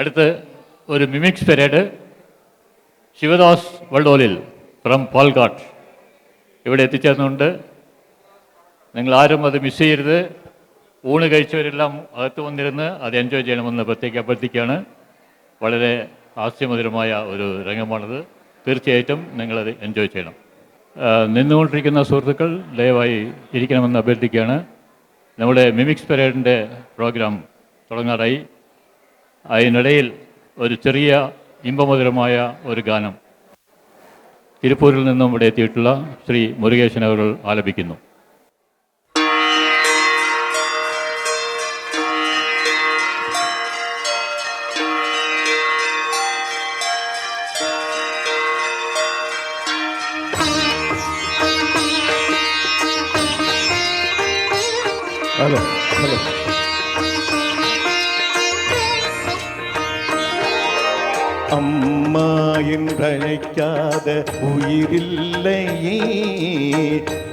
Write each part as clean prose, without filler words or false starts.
അടുത്ത് ഒരു mimics parade Sivadas വള്ളോലിൽ from പാൽഘാട്ട് ഇവിടെ എത്തിച്ചേർന്നുണ്ട്. നിങ്ങളാരും അത് മിസ് ചെയ്യരുത്. ഊണ് കഴിച്ചവരെല്ലാം അകത്ത് വന്നിരുന്ന് അത് എൻജോയ് ചെയ്യണമെന്ന് പ്രത്യേകം അഭ്യർത്ഥിക്കുകയാണ്. വളരെ ഹാസ്യമധുരമായ ഒരു രംഗമാണത്. തീർച്ചയായിട്ടും നിങ്ങളത് എൻജോയ് ചെയ്യണം. നിന്നുകൊണ്ടിരിക്കുന്ന സുഹൃത്തുക്കൾ ദയവായി ഇരിക്കണമെന്ന് അഭ്യർത്ഥിക്കുകയാണ്. നമ്മുടെ മിമിക്സ് പരേഡിൻ്റെ പ്രോഗ്രാം തുടങ്ങാറായി. അതിനിടയിൽ ഒരു ചെറിയ ഇമ്പമധുരമായ ഒരു ഗാനം തിരുപ്പൂരിൽ നിന്നും ഇവിടെ എത്തിയിട്ടുള്ള ശ്രീ മുരുകേശൻ അവർ ആലപിക്കുന്നു. Hello hello. அம்மா என்றழைக்காத உயிரில்லையே,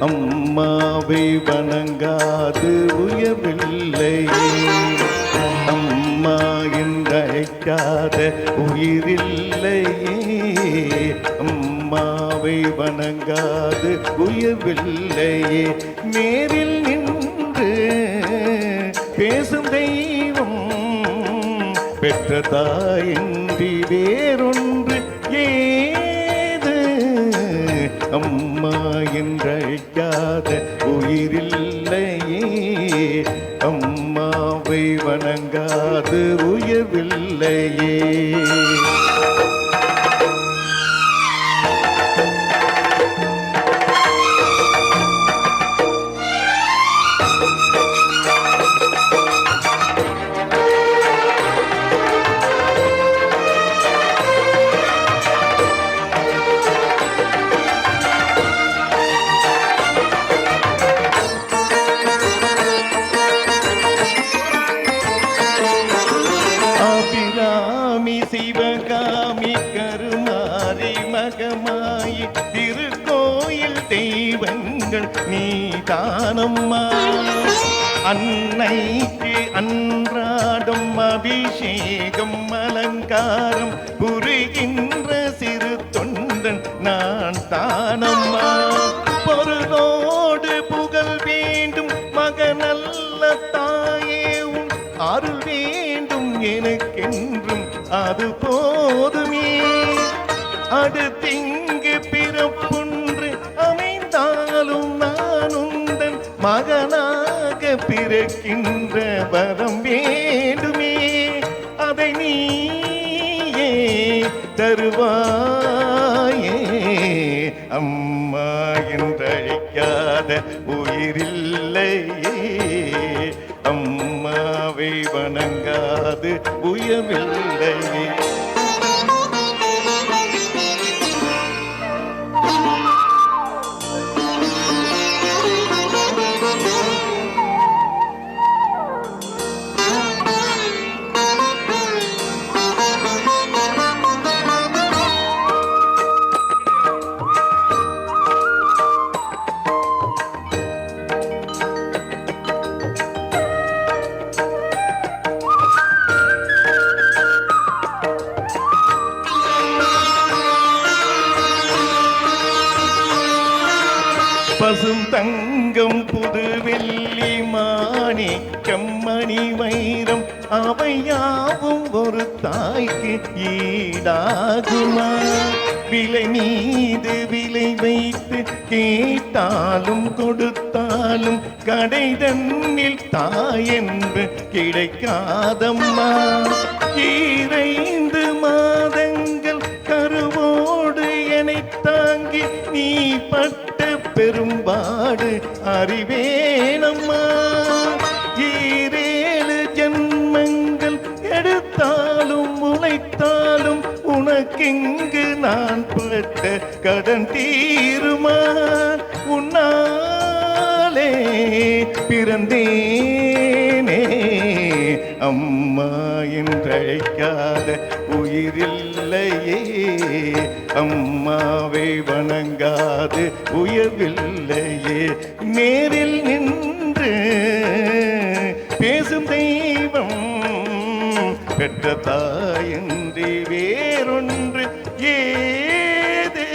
அம்மாவை வணங்காது உயவில்லையே. அம்மா என்றழைக்காத உயிரில்லையே, அம்மாவை வணங்காது உயவில்லையே. நேரில் நின்று பேசும் தெய்வம் பெற்ற தாயின்றி வேறொன்று ஏது. அம்மா என்றழைக்காத உயிரில்லையே, அம்மாவை வணங்காது உயர்வில்லையே. சிவகாமி கருமாரி மகமாயி திருக்கோயில் தெய்வங்கள் நீதானம்மா. அன்னைக்கு அன்றாடம் அபிஷேகம் அலங்காரம் புரிகின்ற சிறு தொண்டன் நான் தானம்மா. பொருளோடு புகழ் வேண்டும் மகனல்ல தாயே, உன் அருள் வேண்டும் எனக்கென்றும் அது போதுமே. அடுத்திங்கு பிறப்புன்று அமைந்தாலும் நான் உந்தன் மகனாக பிறக்கின்ற வரம் வேண்டுமே. அதை நீயே தருவாயே. அம்மா என்றழைக்காத உயிரில்லையே, அம்மாவை வணங்காது உயவில்லையே. பசும் தங்கம் புது வெள்ளி மாணிக்கம் மணி வைரம் அவையாவும் ஒரு தாய்க்கு ஈடாகுமா? விலை மீது விலை வைத்து கேட்டாலும் கொடுத்தாலும் கடை தன்னில் தாயென்று கிடைக்காதம்மா. 2 மாதங்கள் கருவோடு என்னை தாங்கி நீ பட்ட பெரும்பாடு அறிவேனம்மா. 7 ஜன்மங்கள் எடுத்தாலும் உழைத்தாலும் உனக்கெங்கு நான் பட்ட கடன் தீருமா? உன்னாலே பிறந்தேனே, அம்மா என்றழைக்காத உயிரில்லையே, அம்மாவை வணங்காது உயர்வில்லையே. நேரில் நின்று பேசும் தெய்வம் பெற்ற தாயின்றி வேறொன்று ஏது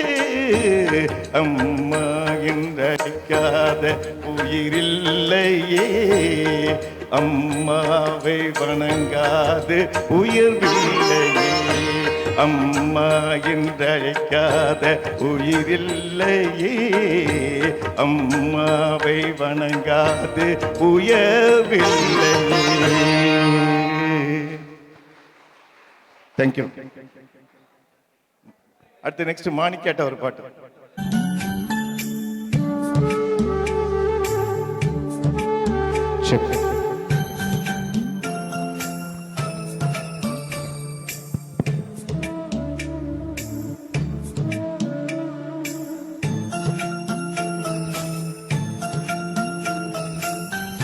அம்மா என்றழைக்காத உயிரில்லையே அம்மாவை வணங்காது உயர்வில்லையே அம்மா என்றழைக்காத உயிரில்லையே அம்மாவை வணங்காது உயர்வில்லையே. தேங்க்யூ. அடுத்து நெக்ஸ்ட் மாணிக்கேட்ட ஒரு பாட்டு.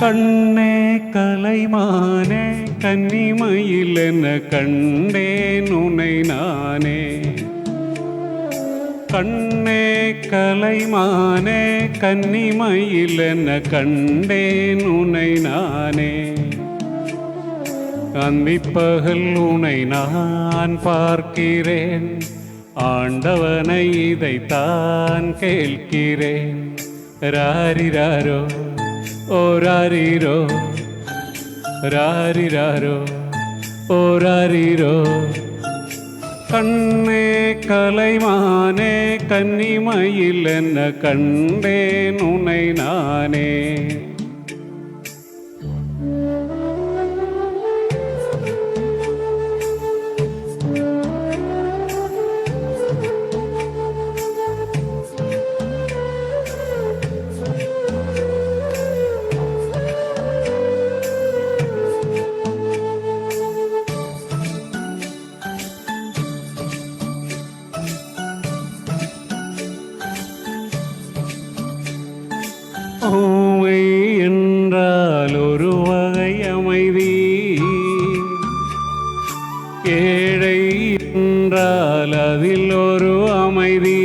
கண்ணே கலைமானே கன்னிமயிலென கண்டேன் உனை நானே. கண்ணே கலைமானே கன்னிமயிலென கண்டேன் உனை நானே. அந்திப்பகல் உனை நான் பார்க்கிறேன் ஆண்டவனை இதைத்தான் கேட்கிறேன். ராரிராரோ ஓ ராரிரோ ராரிராரோ ஓ ராரிரோ. கண்ணே கலைமானே கன்னிமயிலென கண்டேன் உனை நானே. ஓமை என்றால் ஒரு வகை அமைதி, ஏழை என்றால் அதில் ஒரு அமைதி.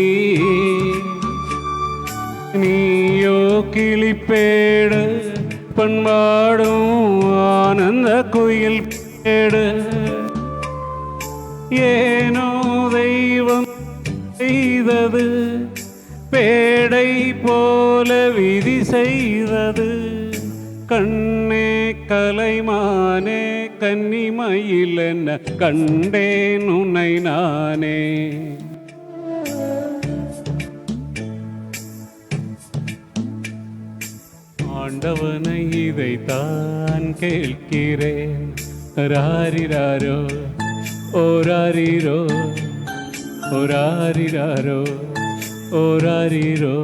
நீயோ கிளிப்பேடு பண்பாடும் ஆனந்த குயில் பேடு. ஏனோ தெய்வம் செய்தது பேடை போல விதி செய்தது. கண்ணே கலைமானே கன்னிமயிலென கண்டேன் உனை நானே. ஆண்டவனை இதைத்தான் கேட்கிறேன். ராரிராரோ ஓ ராரிரோ ஓ ராரிராரோ ஓ ராரிரோ.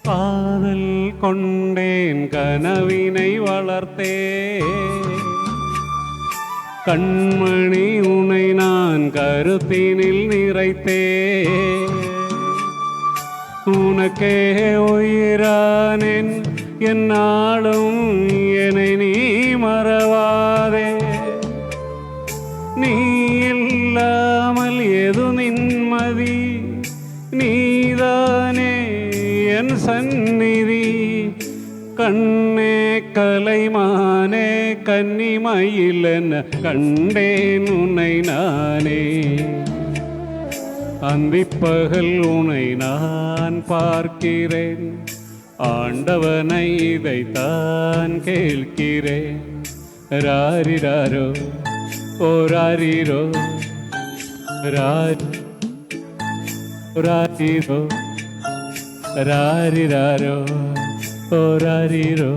காதல் கொண்டேன் கனவினை வளர்த்தேன். கண்மணி உனை நான் கருத்தினில் நிறைத்தேன். உனக்கே உயிரானேன் என்னாலும் என்னை நீ மறவாதே. நீ இல்லாமல் எது நிம்மதி, நீதானே என் சந்நிதி. கண்ணே கலைமானே கன்னிமயிலென கண்டேன் உனை நானே. அந்திப்பகல் உனை நான் பார்க்கிறேன் ஆண்டவனை இதைத்தான் கேட்கிறேன். ராரிராரோ ஓ ராரிரோ ராரிரோ ராரிராரோ ஓ ராரிரோ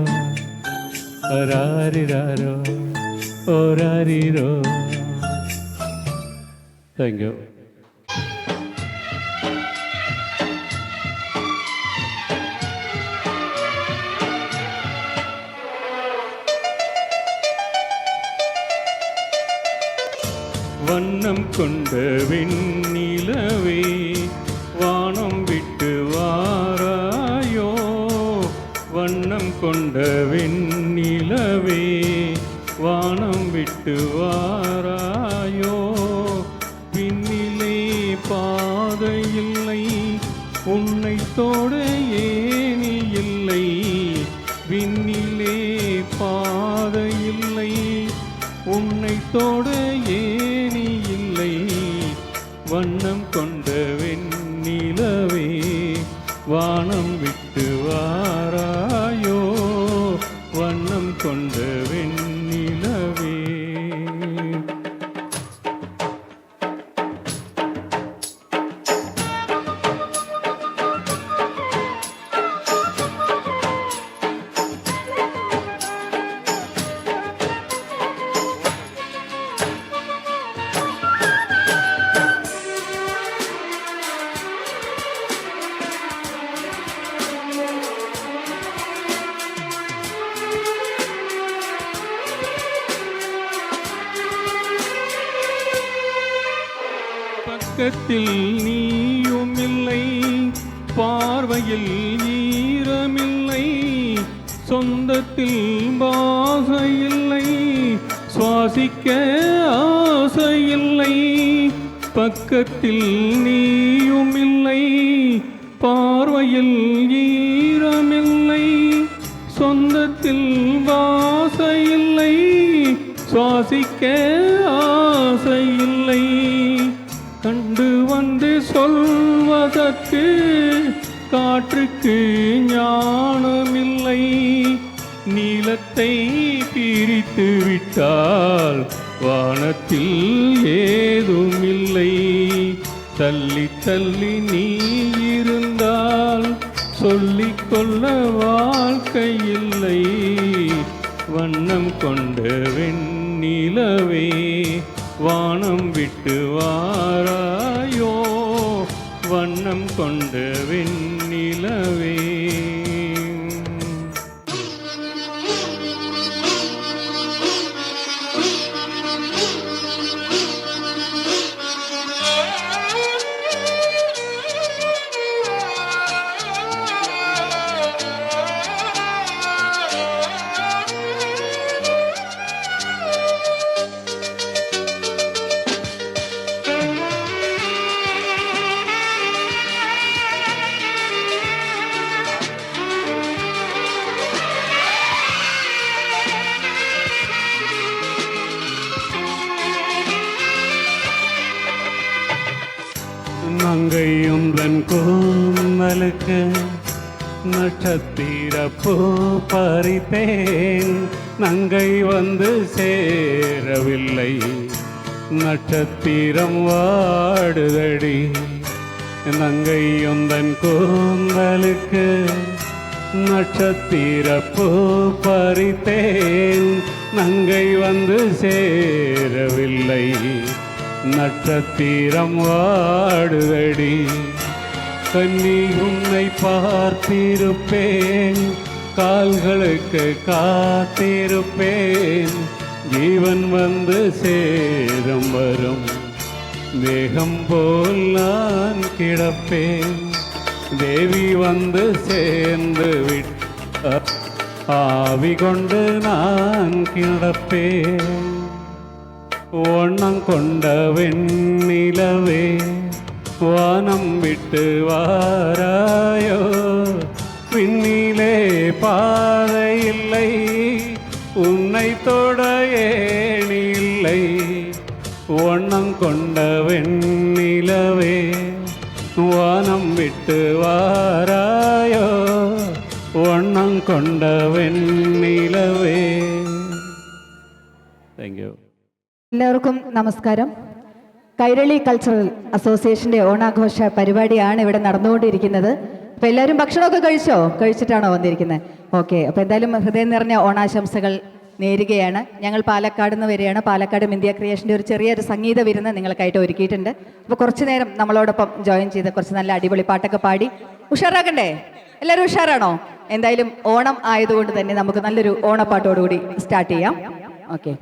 ராரிராரோ ஓ ராரிரோ. Thank you. வண்ணம் கொண்ட வெண்ணிலவே விட்டு வாராயோ. பின்னிலே பாதை இல்லை, உன்னை தோட ஏணி இல்லை. விண்ணிலே பாதை இல்லை, உன்னை தோட ஏணி இல்லை. வண்ணம் கொண்ட வெண்ணிலவே, வானம் விட்டு வாராயோ. வண்ணம் கொண்ட வெண்ணிலவே. பக்கத்தில் நீயும் இல்லை, பார்வையில் ஈரமில்லை. சொந்தத்தில் பாசை இல்லை, சுவாசிக்க ஆசை இல்லை. பக்கத்தில் நீயும் இல்லை, பார்வையில் ஈரமில்லை. சொந்தத்தில் பாசை இல்லை, சுவாசிக்க ஆசை இல்லை. கண்டு வந்து சொல்வதற்கு காற்றுக்கு ஞானமில்லை. நீலத்தை பிரித்து விட்டால் வானத்தில் ஏதுமில்லை. தள்ளி தள்ளி நீ இருந்தால் சொல்லிக்கொள்ள வாழ்க்கை இல்லை. வண்ணம் கொண்ட வெண்ணிலவே, வானம் விட்டு வாராயோ. வண்ணம் கொண்ட வெண்ணிலவே. நங்கையும் தன் கூந்தலுக்கு நட்சத்திர பூ பறித்தேன். நங்கை வந்து சேரவில்லை, நட்சத்திரம் வாடுதடி. நங்கையும் தன் கூந்தலுக்கு நட்சத்திர பூ பறித்தேன். நங்கை வந்து சேரவில்லை, நட்சத்திரம் வாடுதடி. கன்னி உன்னை பார்த்திருப்பேன், கால்களுக்கு காத்திருப்பேன். ஜீவன் வந்து சேரும் வரும், மேகம் போல் நான் கிடப்பேன். தேவி வந்து சேர்ந்து விட்ட ஆவி கொண்டு நான் கிடப்பேன். வண்ணம் கொண்ட வெண்ணிலவே, வானம் விட்டு வாராயோ. பின்னிலே பாதை இல்லை, உன்னை தொட ஏணி இல்லை. வண்ணம் கொண்ட வெண்ணிலவே, வானம் விட்டு வாராயோ. வண்ணம் கொண்ட வெண்ணிலவே. Thank you. എല്ലാവർക്കും നമസ്കാരം. കൈരളി കൾച്ചറൽ അസോസിയേഷൻ്റെ ഓണാഘോഷ പരിപാടിയാണ് ഇവിടെ നടന്നുകൊണ്ടിരിക്കുന്നത്. അപ്പോൾ എല്ലാവരും ഭക്ഷണമൊക്കെ കഴിച്ചിട്ടാണോ വന്നിരിക്കുന്നത്? ഓക്കെ. അപ്പോൾ എന്തായാലും ഹൃദയം നിറഞ്ഞ ഓണാശംസകൾ നേരുകയാണ്. ഞങ്ങൾ പാലക്കാട് നിന്ന് വരികയാണ്. പാലക്കാട് ഇന്ത്യ ക്രിയേഷൻ്റെ ഒരു ചെറിയൊരു സംഗീത വിരുന്ന് നിങ്ങൾക്കായിട്ട് ഒരുക്കിയിട്ടുണ്ട്. അപ്പോൾ കുറച്ച് നേരം നമ്മളോടൊപ്പം ജോയിൻ ചെയ്ത് കുറച്ച് നല്ല അടിപൊളി പാട്ടൊക്കെ പാടി ഉഷാറാക്കണ്ടേ? എല്ലാവരും ഉഷാറാണോ? എന്തായാലും ഓണം ആയതുകൊണ്ട് തന്നെ നമുക്ക് നല്ലൊരു ഓണപ്പാട്ടോടുകൂടി സ്റ്റാർട്ട് ചെയ്യാം. ഓക്കെ.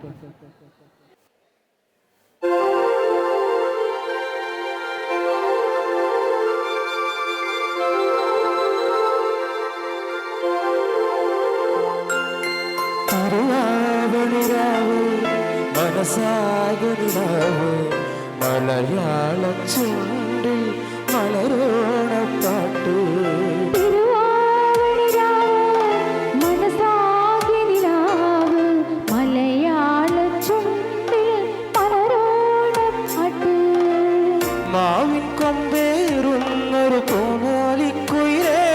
മനസാകുനിലാവ് മലയാള ചുണ്ടിൽ മലരോണപ്പാട്ട് മാവിൻ കൊമ്പേറുന്നൊരു കോനാലിക്കുയിലേ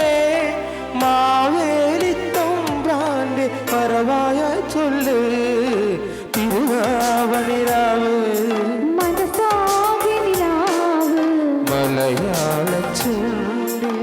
മാവേലി തമ്പ്രാന്റെ പറവായ ചൊല്ല് തിരുവാവണിരാവ് മലയാള ചുണ്ടിൽ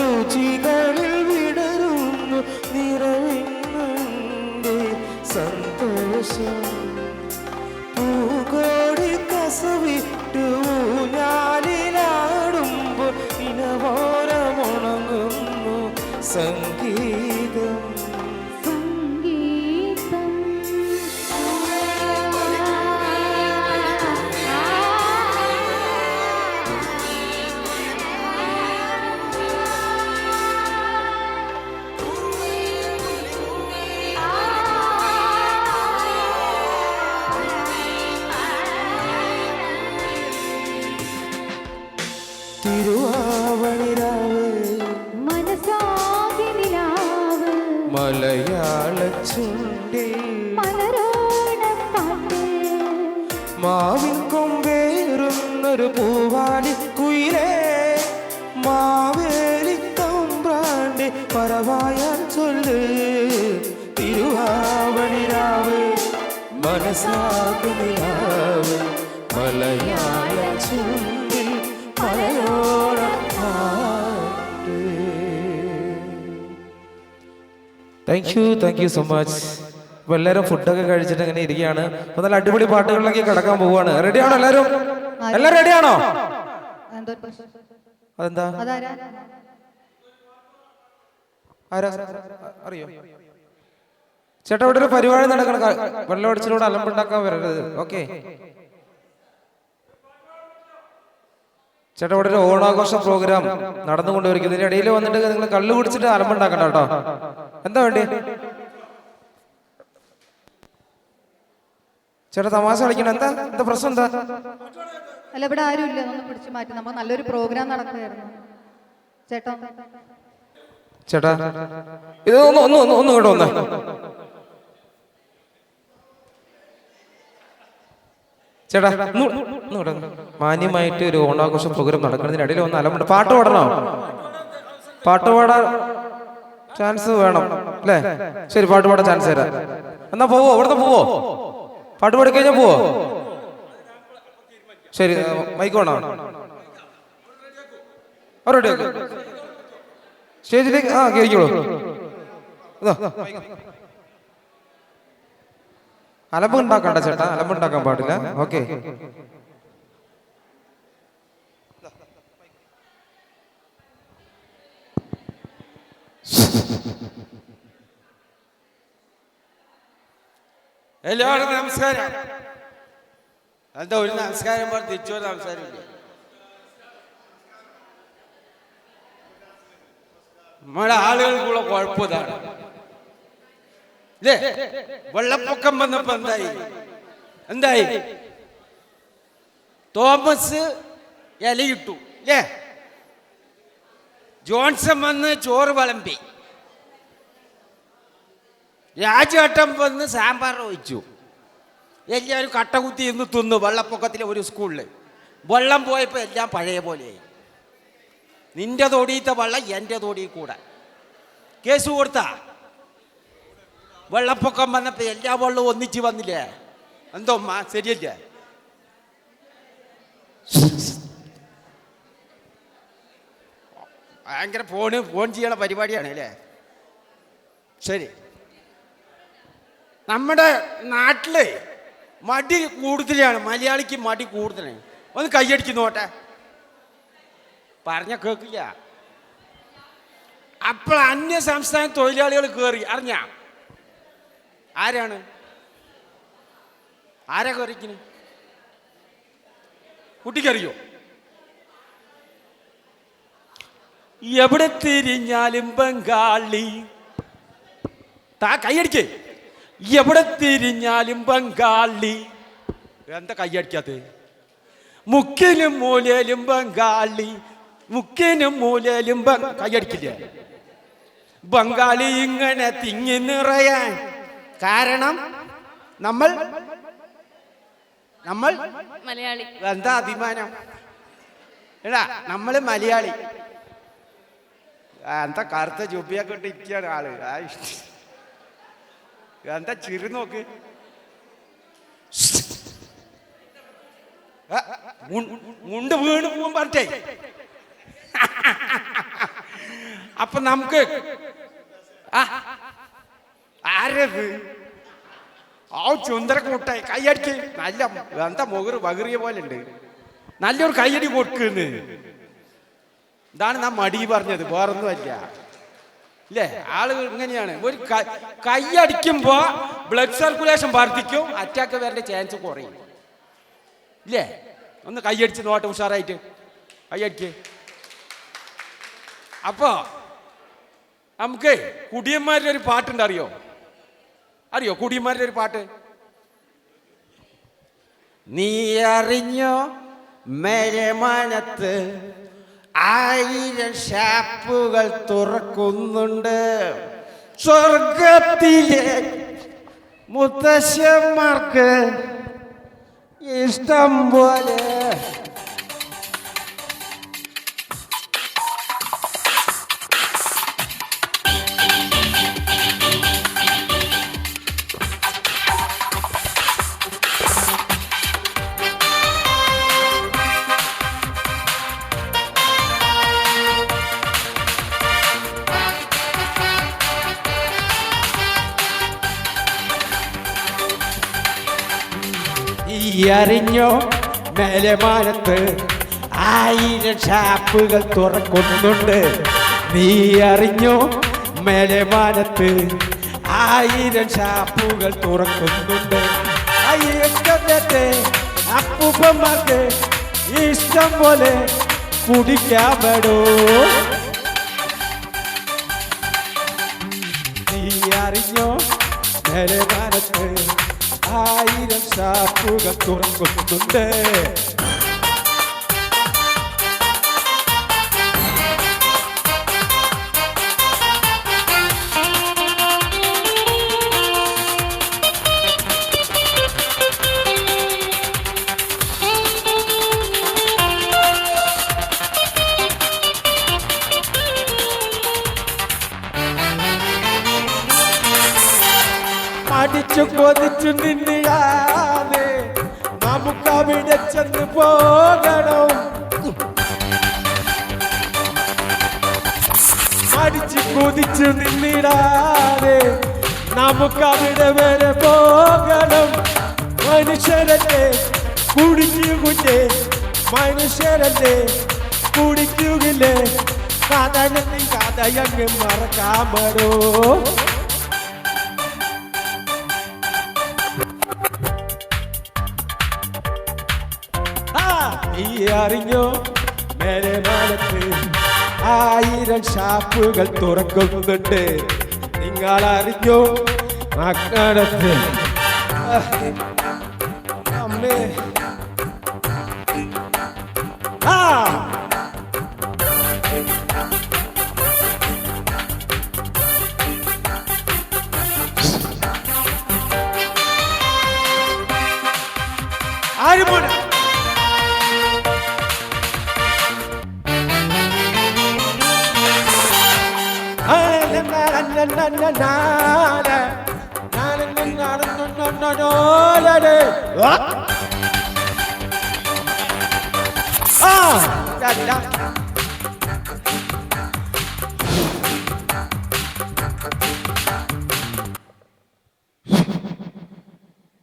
രുചികളിൽ വിടരുന്നു നിറയുന്നുണ്ട് സന്തോഷം പൂകോടി കസവിട്ട് ഊഞ്ഞാലിലാടുമ്പോൾ ഇനവോരമുണങ്ങുന്നു സംഗീതം തിരുവാവണിരാവ് മലയാള ചുണ്ടിൽ മാവിൻ കൊമ്പേറുന്നൊരു പൂവാലിക്കുയിലേ മാവേലി തമ്പ്രാന്റെ പറവായാൽ ചൊല്ല് തിരുവാവണിരാവ് മനസാകുനിലാവ് മലയാള ചുണ്ടിൽ താങ്ക് യു സോ മച്ച്. അപ്പോൾ എല്ലാവരും ഫുഡൊക്കെ കഴിച്ചിട്ട് ഇങ്ങനെ ഇരിക്കുകയാണ്. അപ്പോൾ നല്ല അടിപൊളി പാട്ടുകളിലേക്ക് കിടക്കാൻ പോവുകയാണ്. റെഡിയാണോ എല്ലാവരും? എല്ലാവരും റെഡിയാണോ? അതെന്താ അറിയോ ചേട്ടാ? ഇവിടെ ഒരു പരിപാടി നടക്കണം. വെള്ളമടിച്ചിലൂടെ അലമ്പുണ്ടാക്കാൻ വരരുത്. ഓക്കെ ചേട്ടാ, ഇവിടെ ഒരു ഓണാഘോഷ പ്രോഗ്രാം നടന്നുകൊണ്ടിരിക്കുന്നു. ഇതിന്റെ ഇടയിൽ വന്നിട്ട് നിങ്ങൾ കള്ളു കുടിച്ചിട്ട് അലമ്പുണ്ടാക്കണ്ട കേട്ടോ. എന്താ വേണ്ടി ചേട്ടാ? തമാശ കളിക്കണം. എന്താ എന്താ പ്രശ്നം? എന്താ? അല്ല, ഇവിടെ ആരും ഇല്ല. ഒന്ന് പിടിച്ചു മാറ്റി. നമ്മൾ നല്ലൊരു പ്രോഗ്രാം നടക്കുകയായിരുന്നു. ചേട്ടാ ചേട്ടാ ഇത് ഒന്ന് കേട്ടോ. ഒന്ന് ചേട്ടാ മാന്യമായിട്ട് ഒരു ഓണാഘോഷ പ്രോഗ്രാം നടക്കുന്നതിന് ഇടയിൽ ഒന്ന് അലമ്പുണ്ട്. പാട്ട് പാടണോ? പാട്ട് പാടാൻ ചാൻസ് വേണം അല്ലേ? ശരി, പാട്ട് പാടാൻ ചാൻസ് തരാം. എന്നാ പോവോ? ഇവിടുന്ന് പോവോ? പാട്ട് പാടി കഴിഞ്ഞാൽ പോവോ? ശരി, മൈക്ക് വേണോ? റെഡി സ്റ്റേജിലേക്ക് കേൾക്കോളൂ. അലമ്പ് ഉണ്ടാക്കണ്ട ചേട്ടാ, അലമ്പ് ഉണ്ടാക്കാൻ പാടില്ല. ഓക്കെ എല്ലാവർക്കും നമസ്കാരം. എന്താ ഒരു നമസ്കാരം പറഞ്ഞ് തിരിച്ചു ഒരു നമസ്കാരം? നമ്മുടെ ആളുകൾക്കുള്ള കുഴപ്പം ഇതാണ്. ഇല്ലേ? വെള്ളപ്പൊക്കം വന്നപ്പോ എന്തായി? തോമസ് ഇലയിട്ടു അല്ലേ? ജോൺസൺ വന്ന് ചോറ് വിളമ്പി, രാജേട്ടൻ വന്ന് സാമ്പാർ ഒഴിച്ചു. എല്ലാവരും കട്ടകുത്തി ഇന്ന് തിന്നു. വെള്ളപ്പൊക്കത്തിലെ ഒരു സ്കൂളിൽ വെള്ളം പോയപ്പോൾ എല്ലാം പഴയ പോലെയായി. നിന്റെ തൊടിയത്തെ വെള്ളം എൻ്റെ തൊടിയിൽ കൂടെ കേസ് കൊടുത്താ. വെള്ളപ്പൊക്കം വന്നപ്പോൾ എല്ലാ വെള്ളവും ഒന്നിച്ച് വന്നില്ലേ? എന്തോ ശരിയല്ലേ? ഭയങ്കര ഫോൺ ചെയ്യണ പരിപാടിയാണ് അല്ലേ? ശരി. നമ്മുടെ നാട്ടില് മടി കൂടുതലാണ്. മലയാളിക്ക് മടി കൂടുതലാണ്. ഒന്ന് കൈയടിച്ച് നോട്ടെ. പറഞ്ഞ കേൾക്കില്ല. അപ്പോൾ അന്യ സംസ്ഥാന തൊഴിലാളികൾ കയറി. അറിഞ്ഞ ആരാ കയറിക്കുന്നു? കുട്ടിക്കറിയോ? എവിടെ തിരിഞ്ഞാലും ബംഗാളി. കൈയടിക്കേ. എവിടെ തിരിഞ്ഞാലും ബംഗാളി. എന്താ കൈയടിക്കാത്ത? മുക്കിനും മൂലയിലും ബംഗാളി. മുക്കിനും മൂലയിലും കൈയടിക്കില്ല. ബംഗാളി ഇങ്ങനെ തിങ്ങി നിറയാൻ കാരണം നമ്മൾ മലയാളി. എന്താ അഭിമാനം എടാ, നമ്മള് മലയാളി. എന്താ കറുത്ത ജുബിയൊക്കെ ഇട്ടിരിക്കുകയാണ് ആള്. എന്താ ചിരി നോക്ക്. മുണ്ട് വീണ് പോകാൻ പറഞ്ഞേ. അപ്പൊ നമുക്ക് ആരത്? ചുന്തര കൂട്ടായി കൈയടിക്ക്. നല്ല എന്താ വകറിയ പോലെ ഉണ്ട്. നല്ലൊരു കൈയടി കൊടുക്കുന്നു. ഇതാണ് നാം മടി പറഞ്ഞത്, വേറൊന്നുമല്ല. ഇല്ലേ? ആളുകൾ ഇങ്ങനെയാണ്. ഒരു കൈയടിക്കുമ്പോ ബ്ലഡ് സർക്കുലേഷൻ വർദ്ധിക്കും, അറ്റാക്ക് വരേണ്ട ചാൻസ് കുറയും. ഇല്ലേ? ഒന്ന് കൈയടിച്ച് നോട്ടെ ഉഷാറായിട്ട്. കൈയടിക്ക്. അപ്പോ നമുക്ക് കുടിയന്മാരുടെ ഒരു പാട്ടുണ്ട്. അറിയോ കുടിയന്മാരുടെ ഒരു പാട്ട്? നീ അറിഞ്ഞോ മേലെ മനത്ത് 1000 ഷാപ്പുകൾ തുറക്കുന്നുണ്ട്. സ്വർഗത്തിലെ മുത്തശ്ശന്മാർക്ക് ഇഷ്ടം പോലെ. അറിഞ്ഞോ മേലെ മാനത്ത് 1000 ഷാപ്പുകൾ തുറക്കുന്നുണ്ട്. നീ അറിഞ്ഞോ മേലെ മാനത്ത് 1000 ഷാപ്പുകൾ തുറക്കുന്നുണ്ട്. അപ്പൂപ്പന്മാർക്ക് ഇഷ്ടം പോലെ കുടിക്കാൻ പെടോ. നീ അറിഞ്ഞോ മേലെ മാനത്ത് 1000 ഷാപ്പുകൾ തുറക്കുന്നുണ്ട്. അടിച്ചു കൊതിച്ചു നിന്നിടാതെ നമുക്കവിടെ ചെന്ന് പോകണം. അടിച്ചു കൊതിച്ചു നിന്നിടാതെ നമുക്കവിടെ വരെ പോകണം. മനുഷ്യരല്ലേ കുടിക്കുകില്ലേ? മനുഷ്യരല്ലേ കുടിക്കുകില്ലേ? കഥയങ്ങ് മറക്കാമോ? നീ അറിഞ്ഞോ മേലെ മാനത്ത് 1000 ഷാപ്പുകൾ തുറക്കുന്നുണ്ട്. നിങ്ങൾ അറിഞ്ഞോ മക്കളത്ത് അമ്മേ ആ ആര് പോണ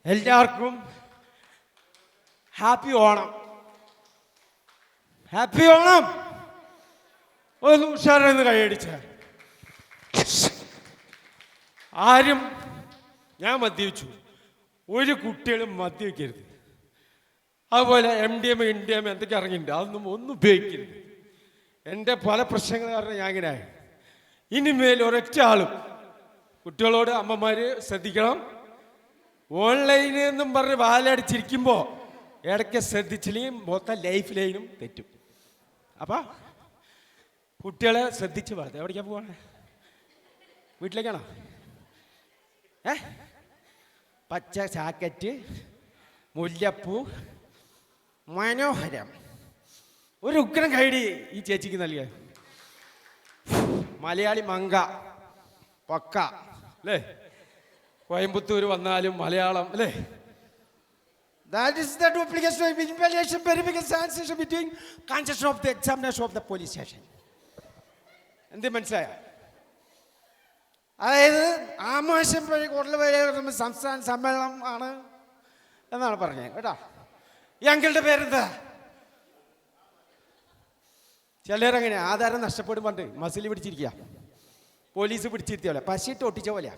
എല്ലാവർക്കും ഹാപ്പി ഓണം. ഹാപ്പി ഓണം. ഒന്ന് ഉഷാറെന്ന് കൈയടിച്ച ആരും ഞാൻ മദ്യപിച്ചു, ഒരു കുട്ടികളും മദ്യപിക്കരുത്. അതുപോലെ MDMA NDMA എന്തൊക്കെ ഇറങ്ങിയിട്ടുണ്ട്, അതൊന്നും ഒന്നും ഉപയോഗിക്കരുത്. എൻ്റെ പല പ്രശ്നങ്ങൾ കാരണം ഞാൻ ഇങ്ങനെ ആയി. ഇനിമേൽ ഒരൊറ്റ ആളും കുട്ടികളോട് അമ്മമാർ ശ്രദ്ധിക്കണം. ഓൺലൈനിൽ നിന്നും പറഞ്ഞ് വാലടിച്ചിരിക്കുമ്പോൾ ഇടയ്ക്ക് ശ്രദ്ധിച്ചില്ലെങ്കിൽ മൊത്തം ലൈഫ് ലൈനും തെറ്റും. അപ്പം കുട്ടികളെ ശ്രദ്ധിച്ച് പറഞ്ഞു. എവിടേക്കാ പോവാണ്? വീട്ടിലേക്കാണോ? പച്ച ചാക്കറ്റ്, മുല്ലപ്പൂ, മനോഹരം. ഒരു ഉഗ്രം കൈഡി ഈ ചേച്ചിക്ക് നൽകിയ മലയാളി മങ്ക പക്ക അല്ലേ? കോയമ്പത്തൂർ വന്നാലും മലയാളം അല്ലേ? That is the duplication of evaluation, verification, translation between constitution of the examination of the police station. എന്ത് മനസ്സിലായ? അതായത് ആമോശം വഴി കൂടുതൽ വഴി സംസ്ഥാന സമ്മേളനം ആണ് എന്നാണ് പറഞ്ഞത് കേട്ടോ. ഈ അങ്കിളുടെ പേരെന്താ? ചിലരങ്ങനെ ആധാരം നഷ്ടപ്പെടും പണ്ട് മസിൽ പിടിച്ചിരിക്കുക, പോലീസ് പിടിച്ചിരുത്തിയ പോലെ, പശിയിട്ട് ഒട്ടിച്ച പോലെയാ.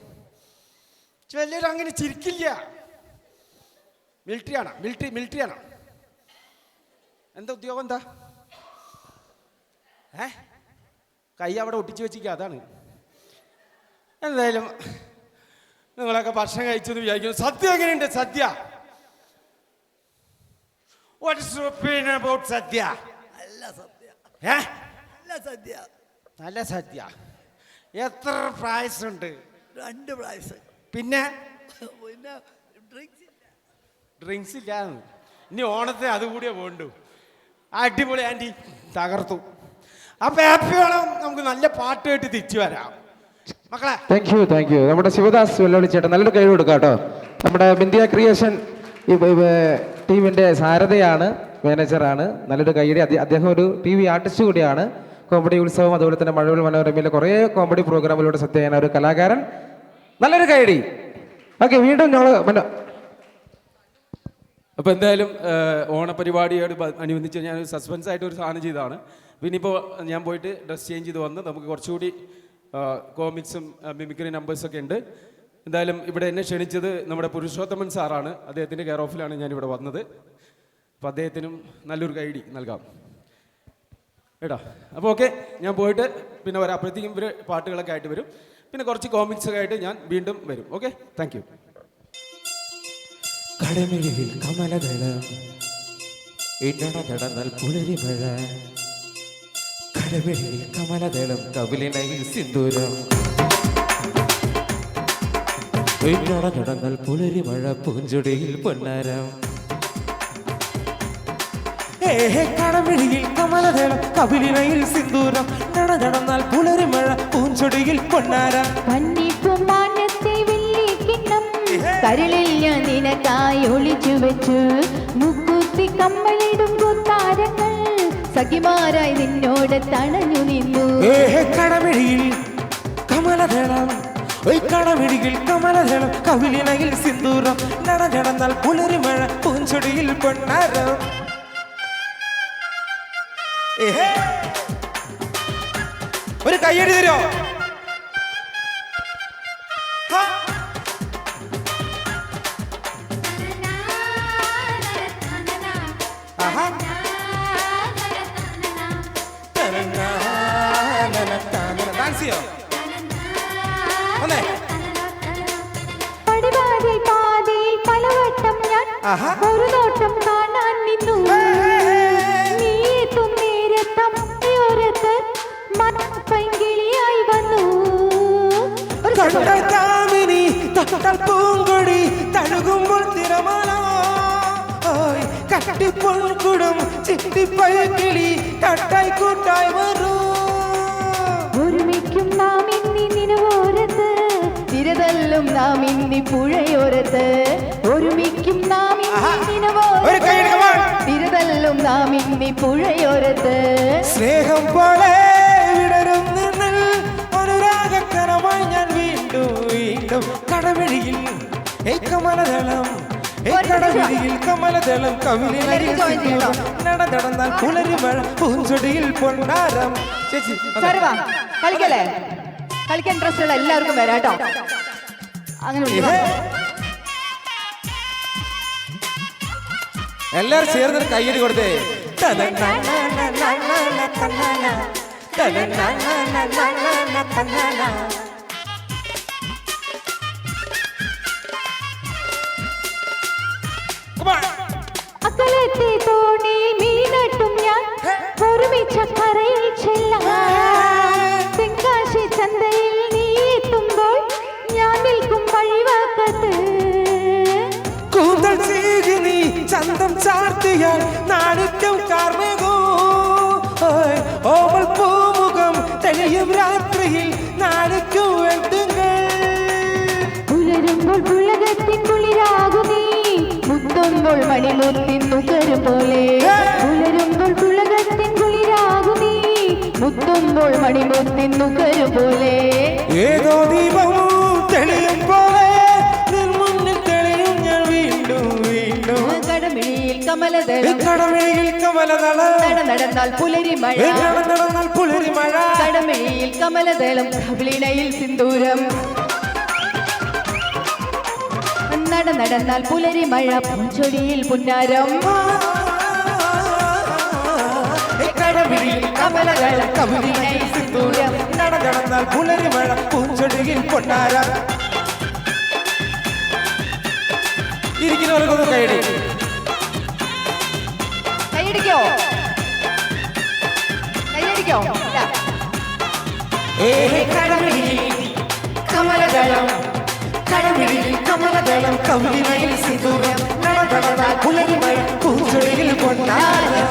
ചിലരങ്ങനെ ചിരിക്കില്ല. മിലിറ്ററി ആണോ? എന്താ ഉദ്യോഗം? എന്താ കൈ അവിടെ ഒട്ടിച്ചു വെച്ചിരിക്കുക, അതാണ്. എന്തായാലും നിങ്ങളൊക്കെ ഭക്ഷണം കഴിച്ചെന്ന് വിചാരിക്കുന്നു. സദ്യ എങ്ങനെയുണ്ട്? Sadya what is your opinion about sadya? നല്ല സദ്യ. എത്ര പ്രായസുണ്ട്? 2 പ്രാവശ്യം. പിന്നെ ഡ്രിങ്ക്സ് ഡ്രിങ്ക്സ് ഇല്ല. ഇനി ഓണത്തിന് അതുകൂടിയേ വേണ്ടു. അടിപൊളി ആൻറ്റി, തകർത്തു. അപ്പൊ ഹാപ്പി ഓണം. നമുക്ക് നല്ല പാട്ട് കേട്ട് തിരിച്ചു വരാം മക്കളെ. Thank you. നമ്മുടെ ശിവദാസ് വെല്ലുവിളി ചേട്ടൻ നല്ലൊരു കഴിവ് കൊടുക്കാം കേട്ടോ. നമ്മുടെ ബിന്ദിയ ക്രിയേഷൻ ടീമിന്റെ സാരഥയാണ്, മാനേജറാണ്. നല്ലൊരു കൈയടി. അദ്ദേഹം ഒരു TV ആർട്ടിസ്റ്റ് കൂടിയാണ്. കോമഡി ഉത്സവം, അതുപോലെ തന്നെ മഴവിൽ മനോരമയിലെ കുറേ കോമഡി പ്രോഗ്രാമിലൂടെ സത്യനായ ഒരു കലാകാരൻ. നല്ലൊരു കൈയടി. ഓക്കെ, വീണ്ടും ഞങ്ങൾ അപ്പോൾ എന്തായാലും ഓണപരിപാടിയോട് അനുബന്ധിച്ച് ഞാൻ സസ്പെൻസ് ആയിട്ട് ഒരു സാധനം ചെയ്തതാണ്. പിന്നെ ഇപ്പോൾ ഞാൻ പോയിട്ട് ഡ്രസ് ചേഞ്ച് ചെയ്ത് വന്ന് നമുക്ക് കുറച്ചുകൂടി കോമിക്സും മിമിക്രി നമ്പേഴ്സൊക്കെ ഉണ്ട്. എന്തായാലും ഇവിടെ എന്നെ ക്ഷണിച്ചത് നമ്മുടെ പുരുഷോത്തമൻ സാറാണ്. അദ്ദേഹത്തിൻ്റെ കെയർ ഓഫിലാണ് ഞാനിവിടെ വന്നത്. അപ്പോൾ അദ്ദേഹത്തിനും നല്ലൊരു കൈഡി നൽകാം കേട്ടോ. അപ്പോൾ ഓക്കെ, ഞാൻ പോയിട്ട് പിന്നെ വരാം. അപ്പോഴത്തേക്കും ഇവർ പാട്ടുകളൊക്കെ ആയിട്ട് വരും. പിന്നെ കുറച്ച് കോമിക്സൊക്കെ ആയിട്ട് ഞാൻ വീണ്ടും വരും. Okay, thank you. കടമിഴിയിൽ കമലദളം ഇടണ പുലരി മഴ, കടമിഴിയിൽ കമലദളം കവിളിനയിൽ സിന്ദൂരം, ഇടണ പുലരി മഴ പൂഞ്ചൊടിയിൽ പൊന്നാരം. കടമിഴിയിൽ കമലദളം കവിളിനയിൽ സിന്ദൂരം, നടന്നാൽ പുലരി മഴ പൂഞ്ചൊടിയിൽ പൊന്നാരം. കരളിൽ ഞാൻ നിനക്കായി ഒളിച്ചു വെച്ചു മുക്കുത്തി കമ്മലിടും താരങ്ങൾ സഖിമാരായി നിന്നോട് തണഞ്ഞു നിന്നു. കടമിഴിയിൽ കമലദളം, കടമിഴിയിൽ കമലദളം കവിളിനയിൽ സിന്ദൂരം, നടന്നാൽ പുലരി മഴ പൂഞ്ചൊടിയിൽ പൊന്നാരം. ഒരു കയ്യടി തരോ? ഡാൻസ് ചെയ്യോ? ഒരു നോട്ടം കാണാൻ നിന്നു നീ എത്തും നേരത്തമ്മയോരത്ത് പൈങ്കിളിയായി വന്നു താമിനി തൊട്ടാൽ പൂങ്കൊടി തഴുകുമ്പോൾ തിരമാല കട്ടിപ്പൊൺകുടം ചിട്ടിപ്പൈക്കിളി കട്ടായി കൂട്ടായി വരൂ ഒരുമിക്കും നാം ഇന്നി നിലവോരത്ത് തിരതല്ലും നാം ഇന്നി പുഴയോരത്ത് ഒരുമിക്കും നാം തിരതല്ലും നാം ഇന്നി പുഴയോരത്ത് സ്നേഹം പോലെ വിടരും നിന്നിൽ അനുരാഗക്കരമായി ഞാൻ വീണ്ടും വീണ്ടും കടമിഴിയിൽ കമലദളം കടമിഴിയിൽ കമലദളം കവിളിൽ നടന്നാൽ പുലരി മഴ പൂഞ്ചൊടിയിൽ പൊന്നാരം ചേച്ചി കളിക്കല്ലേ കളിക്കാൻ ഇൻട്രസ്റ്റ് ഉള്ള എല്ലാവർക്കും വരാട്ടോ അങ്ങനെ എല്ലാരും ചേർന്ന് കയ്യടി കൊടുത്തേ അക്കലത്തെ തോണിയിൽ മീനട്ടും ഞാൻ ഒരുമിച്ച കരയിൽ ചെല്ലാം തെങ്കാശി ചന്തയിൽ നീ എത്തുമ്പോൾ ഞാൻ നിൽക്കും വഴിവാക്കത്ത് കൂന്തൽ ചീകി നീ ചന്തം ചാർത്തിയാൽ നാണിക്കും കാർമേകോ ഓവൾ പൂമുഖം തെളിയും രാത്രിയിൽ നാണിക്കും വെട്ടുങ്ങൾ പുലരുമ്പോൾ പുളകത്തിൻ കുളിരാകു നീ മുത്തുമ്പോൾ മണിമുത്തിൻ നുകരും പോലെ പുലരുമ്പോൾ പുളകത്തിൻ കുളിരാകു നീ മുത്തുമ്പോൾ മണിമുത്തിൻ നുകരും പോലെ ഏതോ ദീപം തെളിയും പോലെ മുന്നിൽ തെളിയും ഞാൻ വീണ്ടും വീണ്ടും കടമിഴിയിൽ കമലദളം കടമിഴിയിൽ കമലദളം നടന്നാൽ പുലരി മഴ നടന്നാൽ പുലരി മഴ കടമിഴിയിൽ കമലദളം കവിളിണയിൽ സിന്ദൂരം നടന്നാൽ പുലരി മഴ പൂഞ്ചൊടിയിൽ പുന്നാരം കടമിഴിയിൽ കമലദളം കവിളിണയിൽ സിന്ദൂരം നടന്നാൽ പുലരി മഴ പൂഞ്ചൊടിയിൽ പൊന്നാരം ഇരിക്കുന്നവർക്കൊന്നും കൈയടി കൈയടിക്കോ കൈയടിക്കോ കമലദളം കടമിഴിയിൽ കമലദളം കവിളിണയിൽ സിന്ദൂരം നടന്നാൽ പുലരി മഴ പൂഞ്ചൊടിയിൽ പൊന്നാരം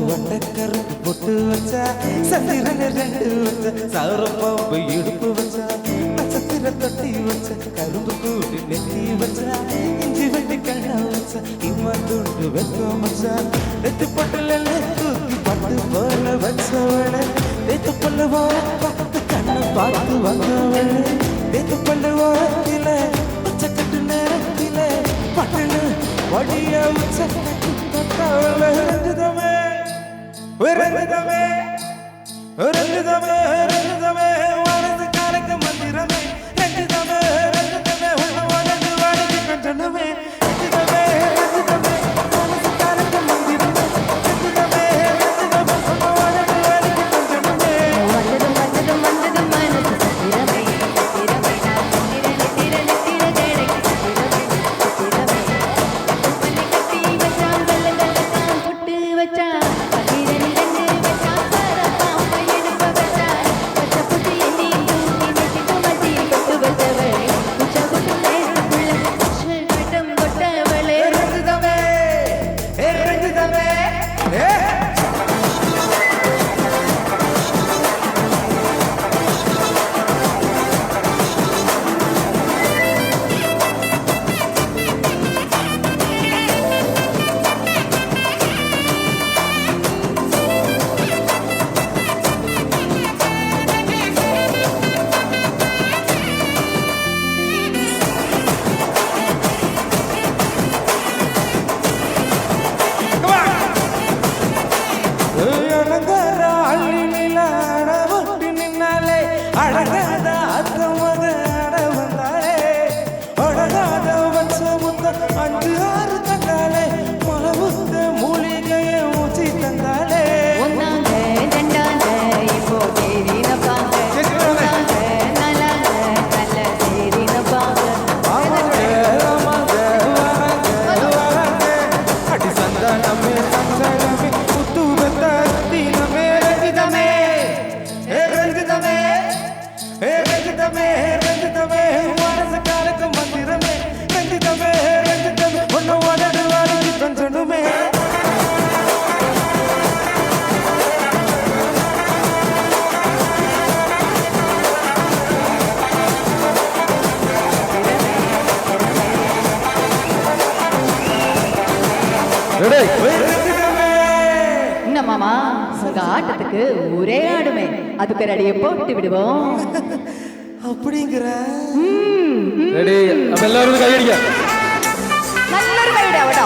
വട്ടക്കറുപ്പ് പൊട്ട് വെച്ച സന്ദിരന് രണ്ട് വെച്ച സാറപ്പാമ്പ് ഇടുപ്പ് വെച്ച നക്ഷത്തിര തൊട്ടി വെച്ച കറുമ്പ് കൂടി നെറ്റി വെച്ച ഇഞ്ചി വെട്ടി കണ്ണ വെച്ച ഇമ്മത്തുണ്ട് വെക്കം വെച്ച നെറ്റിപ്പൊട്ടിലെ തൂക്കി പട്ട് പോലെ വെച്ചവളെ നെറ്റുപൊല്ല പത്ത് കണ്ണ പാത്ത് വന്നവളെ നെറ്റുപൊല്ല ഓരത്തിലെ ഉച്ചക്കെട്ട് നേരത്തിലെ പട്ടിന് വടിയ ഉച്ചക്കെട്ട് തൊട്ടവളെ രഞ്ജിതമേ വാനത്ത് കാലക്ക് മന്ദിരമേ രഞ്ജിതമേ ഉള്ളവാനത്ത് വാനത്ത് കഞ്ചനമേ രഞ്ജിതമേ വാനത്ത് കാലക്ക് മന്ദിരമേ രഞ്ജിതമേ ഉള്ളവാനത്ത് വാനത്ത് കഞ്ചനമേ വല്ലതും വല്ലതും വല്ലതും മനസ്സ് സ്ഥിരമേ സ്ഥിരമേ തിരനെ കട്ടി വെച്ചാൽ വെള്ളം പൊട്ട് വെച്ചാൽ പതിരനിടങ്ങ് വെച്ചാൽ പറപ്പാമ്പ എടുപ്പ വെച്ചാൽ പച്ചപ്പുതിയെ அஞ்சு ஆறு தந்தாலே மலவுத்த மூலிகையை ஊசி தந்தாலே ஒன்னாங்க ரெண்டாங்க இப்போ தேறினப்பாங்க மூணாங்க நாலாங்க நல்ல தேறினப்பாங்க அடி சந்தானமே சந்தானமே முத்து பெத்த தீனமே ரஞ்சிதமே ரஞ்சிதமே ரஞ்சிதமே ரஞ்சிதமே மனசு காலக்கு மந்திரமே ரஞ்சிதமே ரஞ்சிதமே ஒன்னு உடனே வாடி தந்தனுமே என்ன மாமா உங்க ஆட்டத்துக்கு ஒரே ஆடுமே அதுக்கு ரெடியை போட்டு விடுவோம் அப்படிங்கிற ரெடி அப்ப எல்லாரும் கையடிக்க നല്ലൊരു കൈയുടെ അവിടെ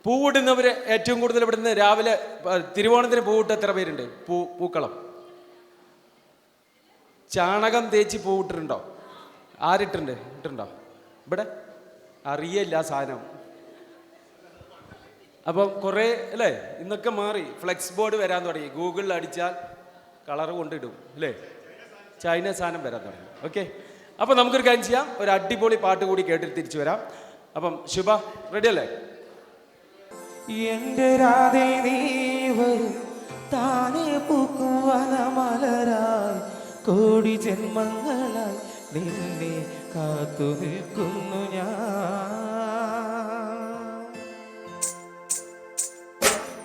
പൂവിടുന്നവര് ഏറ്റവും കൂടുതൽ ഇവിടുന്ന് രാവിലെ തിരുവോണത്തിന് പൂവിട്ട് എത്ര പേരുണ്ട്? പൂക്കളം ചാണകം തേച്ച് പൂവിട്ടിട്ടുണ്ടോ? ആരിട്ടുണ്ട്? ഇട്ടുണ്ടോ? ഇവിടെ അറിയില്ല സാധനം. അപ്പം കുറേ അല്ലേ ഇന്നൊക്കെ മാറി, ഫ്ലെക്സ് ബോർഡ് വരാൻ തുടങ്ങി. ഗൂഗിളിൽ അടിച്ചാൽ കളർ കൊണ്ടിടും അല്ലേ, ചൈന സാധനം വരാൻ തുടങ്ങി. ഓക്കെ, അപ്പം നമുക്കൊരു കാര്യം ചെയ്യാം, ഒരു അടിപൊളി പാട്ട് കൂടി കേട്ടിട്ട് തിരിച്ചു വരാം. അപ്പം ശുഭ റെഡി അല്ലേ? എന്റെ രാധേ നീ വരും താനേ പൂക്കും വനമലരായി കോടി ജന്മങ്ങളായി നിന്നെ കാത്തു നിൽക്കുന്നു ഞാൻ.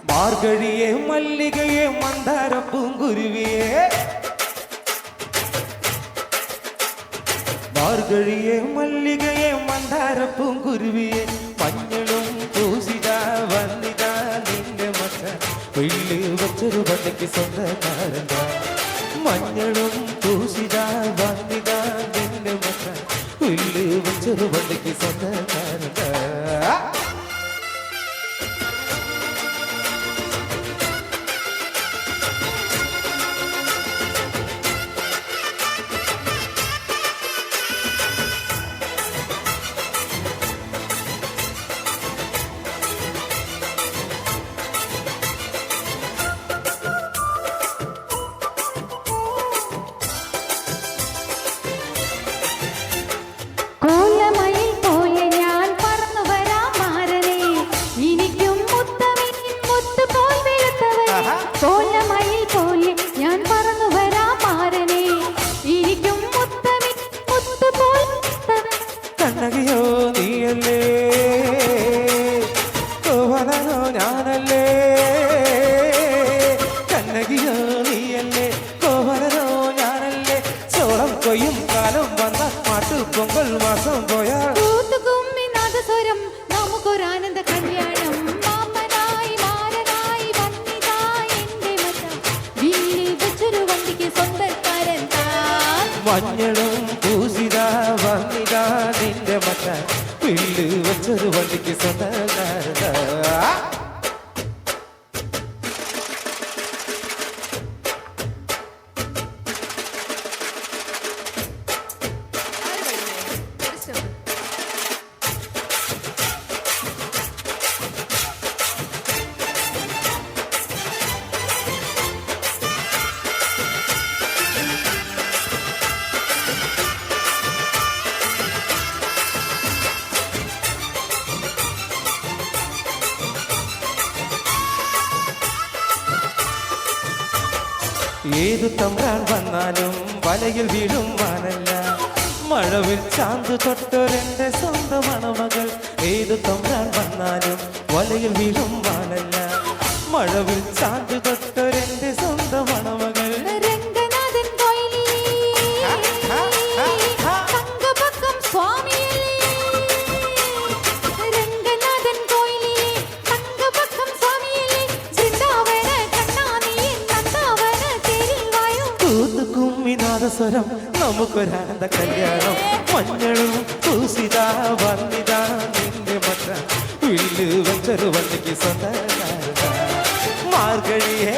മാർഗഴിയെ മല്ലികയെ മന്ദാര പൂങ്കുരുവിയെ, മാർഗഴിയെ മല്ലികയെ മന്ദാര പൂങ്കുരുവിയെ, മഞ്ഞളും പൂസിതാ വന്നിതാ നിന്റെ മച്ച വെള്ളി വച്ചൊരു പണ്ടയ്ക്ക് സ്വന്തക്കാരൻ. മഞ്ഞളും പൂസിതാ വന്നിതാ നിന്റെ മച്ച വെള്ളി വച്ചൊരു പണ്ടയ്ക്ക് സ്വന്തക്കാരൻ. കണ്ണകിയോ നീയല്ലേ, കോവലനോ ഞാനല്ലേ, കണ്ണകിയോ നീയല്ലേ, കോവലനോ ഞാനല്ലേ, ചോളം കൊയ്യും കാലം വന്ന മാട്ടുപൊങ്കൽ മാസം പോയാൽ സ്വരം നമുക്കൊരാനന്ദ കല്യാണം. മാമനായി മാരനായി വന്നിതാ എന്റെ മച്ച വീട്ടിൽ വെച്ചൊരു വണ്ടിക്ക് സ്വന്തക്കാരൻ താൻ. മഞ്ഞളും പൂസിതാ വന്നിതാ നിന്റെ മച്ച പിള്ളു വെച്ചൊരു വണ്ടിക്ക് സ്വന്തക്കാരൻ. ഏതു തമ്പ്രാൻ വന്നാലും വലയിൽ വീഴും മാനല്ല മഴവിൽ ചാന്ത് തൊട്ടൊരെന്റെ സ്വന്തം മണമകൾ ഏതു തമ്പ്രാൻ വന്നാലും വലയിൽ വീഴും മാനല്ല മഴവിൽ ചാന്ത് തൊട്ടൊരെന്റെ സ്വന്തം മണമകൾ രംഗനാഥൻ കോയിലേ തങ്കപക്കം സ്വാമിയല്ലേ രംഗനാഥൻ കോയിലേ തങ്കപക്കം സ്വാമിയല്ലേ വൃന്ദാവന കണ്ണാനീ നന്ദാവന തേരിൽ വായു കുമ്മിനാദസ്വരം നമുക്കൊരാനന്ദ കല്യാണം മഞ്ഞളും പൂസിതാ വന്നിതാ നിന്റെ മറ്റ വില്ല് വെച്ചൊരു വണ്ടിക്ക് സ്വന്തക്കാരത മാർഗഴിയേ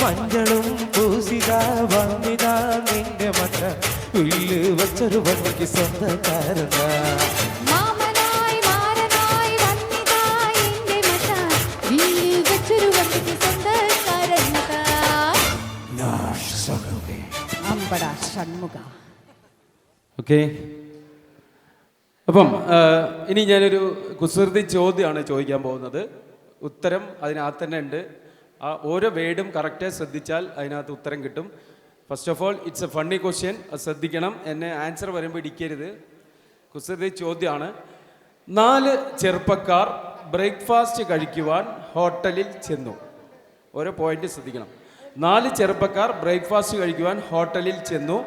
മഞ്ഞളും പൂസിതാ വന്നിതാ നിന്റെ മറ്റ വില്ല് വെച്ചൊരു വണ്ടിക്ക് സ്വന്തക്കാരത ഓക്കെ. അപ്പം ഇനി ഞാനൊരു കുസൃതി ചോദ്യമാണ് ചോദിക്കാൻ പോകുന്നത്. ഉത്തരം അതിനകത്ത് തന്നെ ഉണ്ട്. ആ ഓരോ വേർഡും കറക്റ്റ് ശ്രദ്ധിച്ചാൽ അതിനകത്ത് ഉത്തരം കിട്ടും. First of all it's A funny question. അത് ശ്രദ്ധിക്കണം. എന്നെ ആൻസർ വരുമ്പോൾ ഇടിക്കരുത്. കുസൃതി ചോദ്യമാണ്. 4 ചെറുപ്പക്കാർ ബ്രേക്ക്ഫാസ്റ്റ് കഴിക്കുവാൻ ഹോട്ടലിൽ ചെന്നു. ഓരോ പോയിന്റ് ശ്രദ്ധിക്കണം. 4 ചെറുപ്പക്കാർ ബ്രേക്ക്ഫാസ്റ്റ് കഴിക്കുവാൻ ഹോട്ടലിൽ ചെന്നു.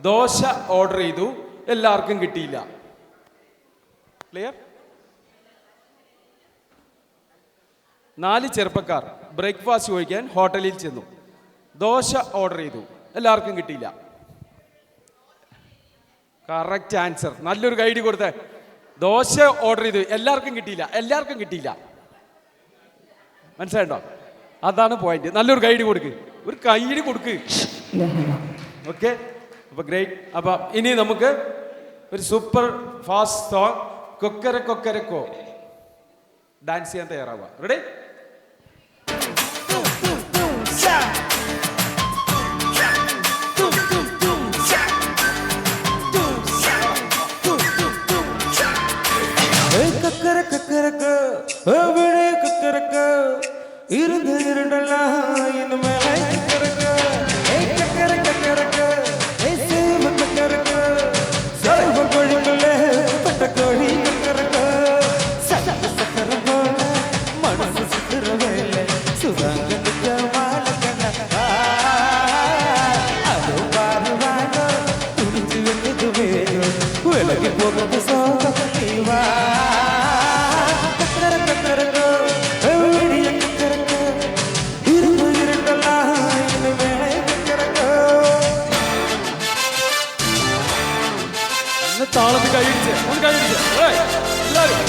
ദോശ ഓർഡർ ചെയ്തു, എല്ലാവർക്കും കിട്ടിയില്ല. ക്ലിയർ? 4 ചെറുപ്പക്കാർ ബ്രേക്ക്ഫാസ്റ്റ് കഴിക്കാൻ ഹോട്ടലിൽ ചെന്നു. ദോശ ഓർഡർ ചെയ്തു, എല്ലാവർക്കും കിട്ടിയില്ല. Correct answer. നല്ലൊരു ഗൈഡ് കൊടുത്തേ. ദോശ ഓർഡർ ചെയ്തു, എല്ലാവർക്കും കിട്ടിയില്ല. എല്ലാവർക്കും കിട്ടിയില്ല. മനസ്സിലായിട്ടോ? അതാണ് പോയിന്റ്. നല്ലൊരു ഗൈഡ് കൊടുക്ക്, ഒരു കൈയ്യടി കൊടുക്ക്. ഓക്കെ, അപ്പൊ ഗ്രേറ്റ്. അപ്പൊ ഇനി നമുക്ക് ഒരു സൂപ്പർ ഫാസ്റ്റ് സോങ് കൊക്കര കൊക്കരക്കോ ഡാൻസ് ചെയ്യാൻ തയ്യാറാവുക. റെഡി? ഇരുന്ന് ഇരുണ്ടല്ല മനസ്സ് സുഖവേല അതോ പാടുവാനോ തുണിച്ചു വെച്ചത് വേരോ വിലകി പോകുന്നത് സ്വന്തം നീവാ താളത്തിൽ കൈയടിച്ച് ഒന്ന് കൈയടിച്ച് എല്ലാവരും.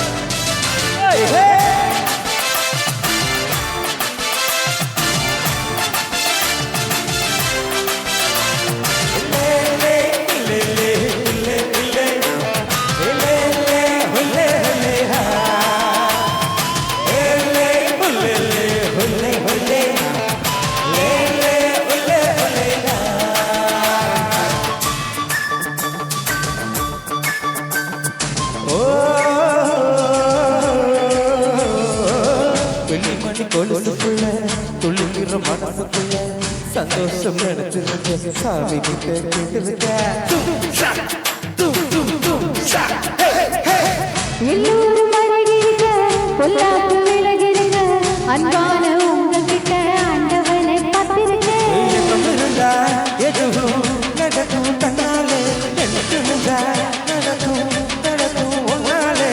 கொலுசுக்குள்ள துள்ளுகிற மனசுக்குள்ள சந்தோஷம் நினைச்சிருக்க சாமி கிட்ட கேட்டிருக்க எல்லோரும் அழகிருக்க பொல்லாப்பு விலகிருக்க அன்பான உங்ககிட்ட ஆண்டவனை பார்த்திருக்க இருந்தா எதுவும் நடக்கும் தன்னாலே நினைச்சிருந்தா நடக்கும் நடக்கும் ஒன்னாலே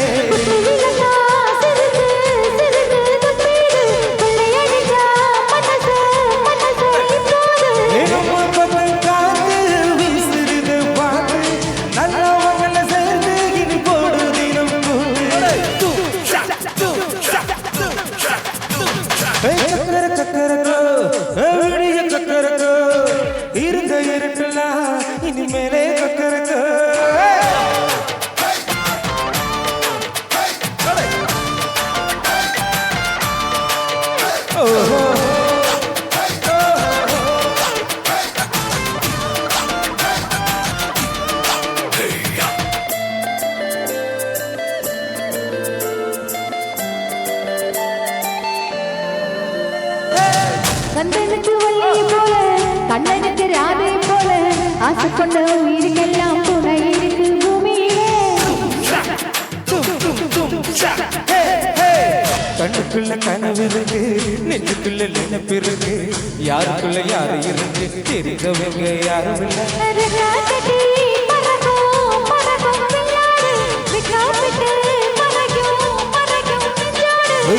രാധെ പോലെ ആശക്കൊണ്ട് ഉയിരിക്കെല്ലാം തുണയിരിക്കും ഭൂമിയിലെ கண்ணுக்குள்ள கனவு இருக்கு நெஞ்சுக்குள்ள நினைப்பு இருக்கு யாருக்குள்ள யாரு இருக்கு தெரிஞ்சவங்க யாரும் இல்ல ரகாட்டி பறக்கும் பறக்கும் வில்லாடு விகாப்பிட்டு பறக்கும் நெஞ்சாடு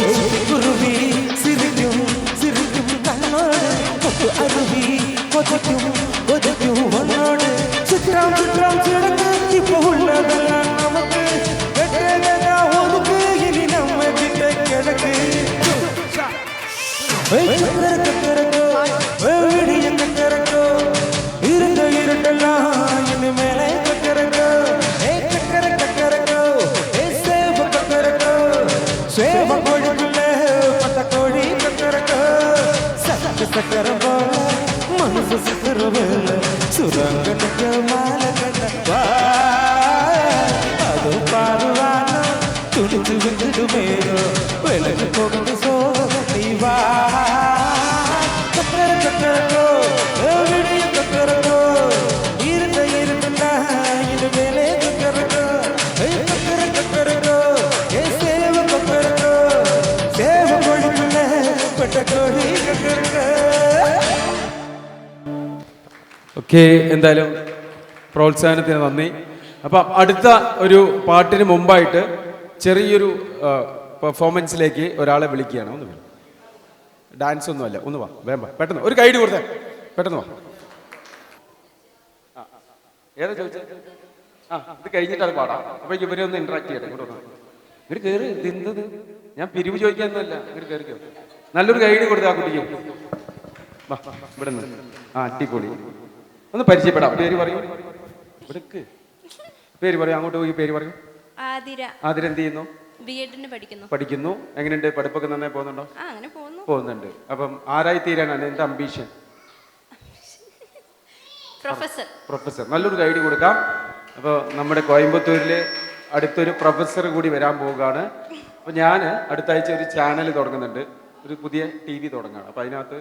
குருவி சிரிக்கும் சிரிக்கும் கண்ணோடு கொத்து அருவி கொதிக்கும் கொதிக்கும் உன்னோடு சுற்றாம் சுற்றாம் சுடக்கு இப்போ உள்ளதெல்லாம் நமக்கு வெட்டேனா ஒதுக்கு இனி நம்ம கிட்ட கிடக்கு கக்கரக்கோ விடிய கக்கரக்கோ இருந்த இருட்டெல்லாம் இனிமேலே கக்கரக்கோ கக்கரக்கோ சேவ கக்கரக்கோ சேவ கோழிக்குள்ள பட்ட கோழி கக்கரக்கோ சக்க சக்கரம் போல மனசு சக்கர வேல சுரங்கனுக்கு மாலை கட்டவா அது பாருவானோ துணிச்சு விட்டுடுமேரோ விலகு போகுது சோகத்தை வா கக்கர கக்கரக்கோ விடிய கக்கரக்கோ இருந்த இருந்தா இனிமேலே கக்கரக்கோ கக்கர கக்கரக்கோ சேவ கக்கரக்கோ சேவ கோழிக்குள்ள பட்ட கோழி கக்கரக்கோ. ഓക്കെ, എന്തായാലും പ്രോത്സാഹനത്തിന് നന്ദി. അപ്പം അടുത്ത ഒരു പാട്ടിന് മുമ്പായിട്ട് ചെറിയൊരു പെർഫോമൻസിലേക്ക് ഒരാളെ വിളിക്കുകയാണ്. ഒന്ന് ഡാൻസ് ഒന്നുമല്ല, ഒന്ന് വാ വേമ്പ പെട്ടെന്ന് ഒരു ഗൈഡ് കൊടുത്തേ, പെട്ടെന്ന് വാ. ഏതാ ചോദിച്ചത്? ഇത് കഴിഞ്ഞിട്ട് അത് പാടാം. അപ്പൊ ഇവരെ ഒന്ന് ഇന്ററാക്ട് ചെയ്യട്ടെ. ഇവര് കയറി തിന്നത് ഞാൻ പിരിവ് ചോദിക്കാന്നല്ല, ഇവര് കയറിക്കോ. നല്ലൊരു ഗൈഡ് കൊടുത്ത ആ കുട്ടിക്ക്. ഇവിടെ നിന്ന് അടിപൊളി. ഒന്ന് പരിചയപ്പെടാം. പേര് പറയൂ. ഇവിടേക്ക് പേര് പറയൂ. അങ്ങോട്ട് പോയി പേര് പറയൂ. ആതിര. ആതിര എന്ത് ചെയ്യുന്നു? ബിഎഡിന് പഠിക്കുന്നു. എങ്ങനെയുണ്ട്? പഠിപ്പൊക്കെ നന്നായി പോകുന്നുണ്ടോ? അങ്ങനെ പോകുന്നുണ്ട്. അപ്പം ആരായി തീരാനാണ് എന്റെ അംബീഷൻ? പ്രൊഫസർ. നല്ലൊരു ഗൈഡ് കൊടുക്കാം. അപ്പോൾ നമ്മുടെ കോയമ്പത്തൂരിൽ അടുത്തൊരു പ്രൊഫസർ കൂടി വരാൻ പോവുകയാണ്. അപ്പോൾ ഞാൻ അടുത്ത ആഴ്ച ഒരു ചാനൽ തുടങ്ങുന്നുണ്ട്, ഒരു പുതിയ TV തുടങ്ങുകയാണ്. അപ്പോൾ അതിനകത്ത്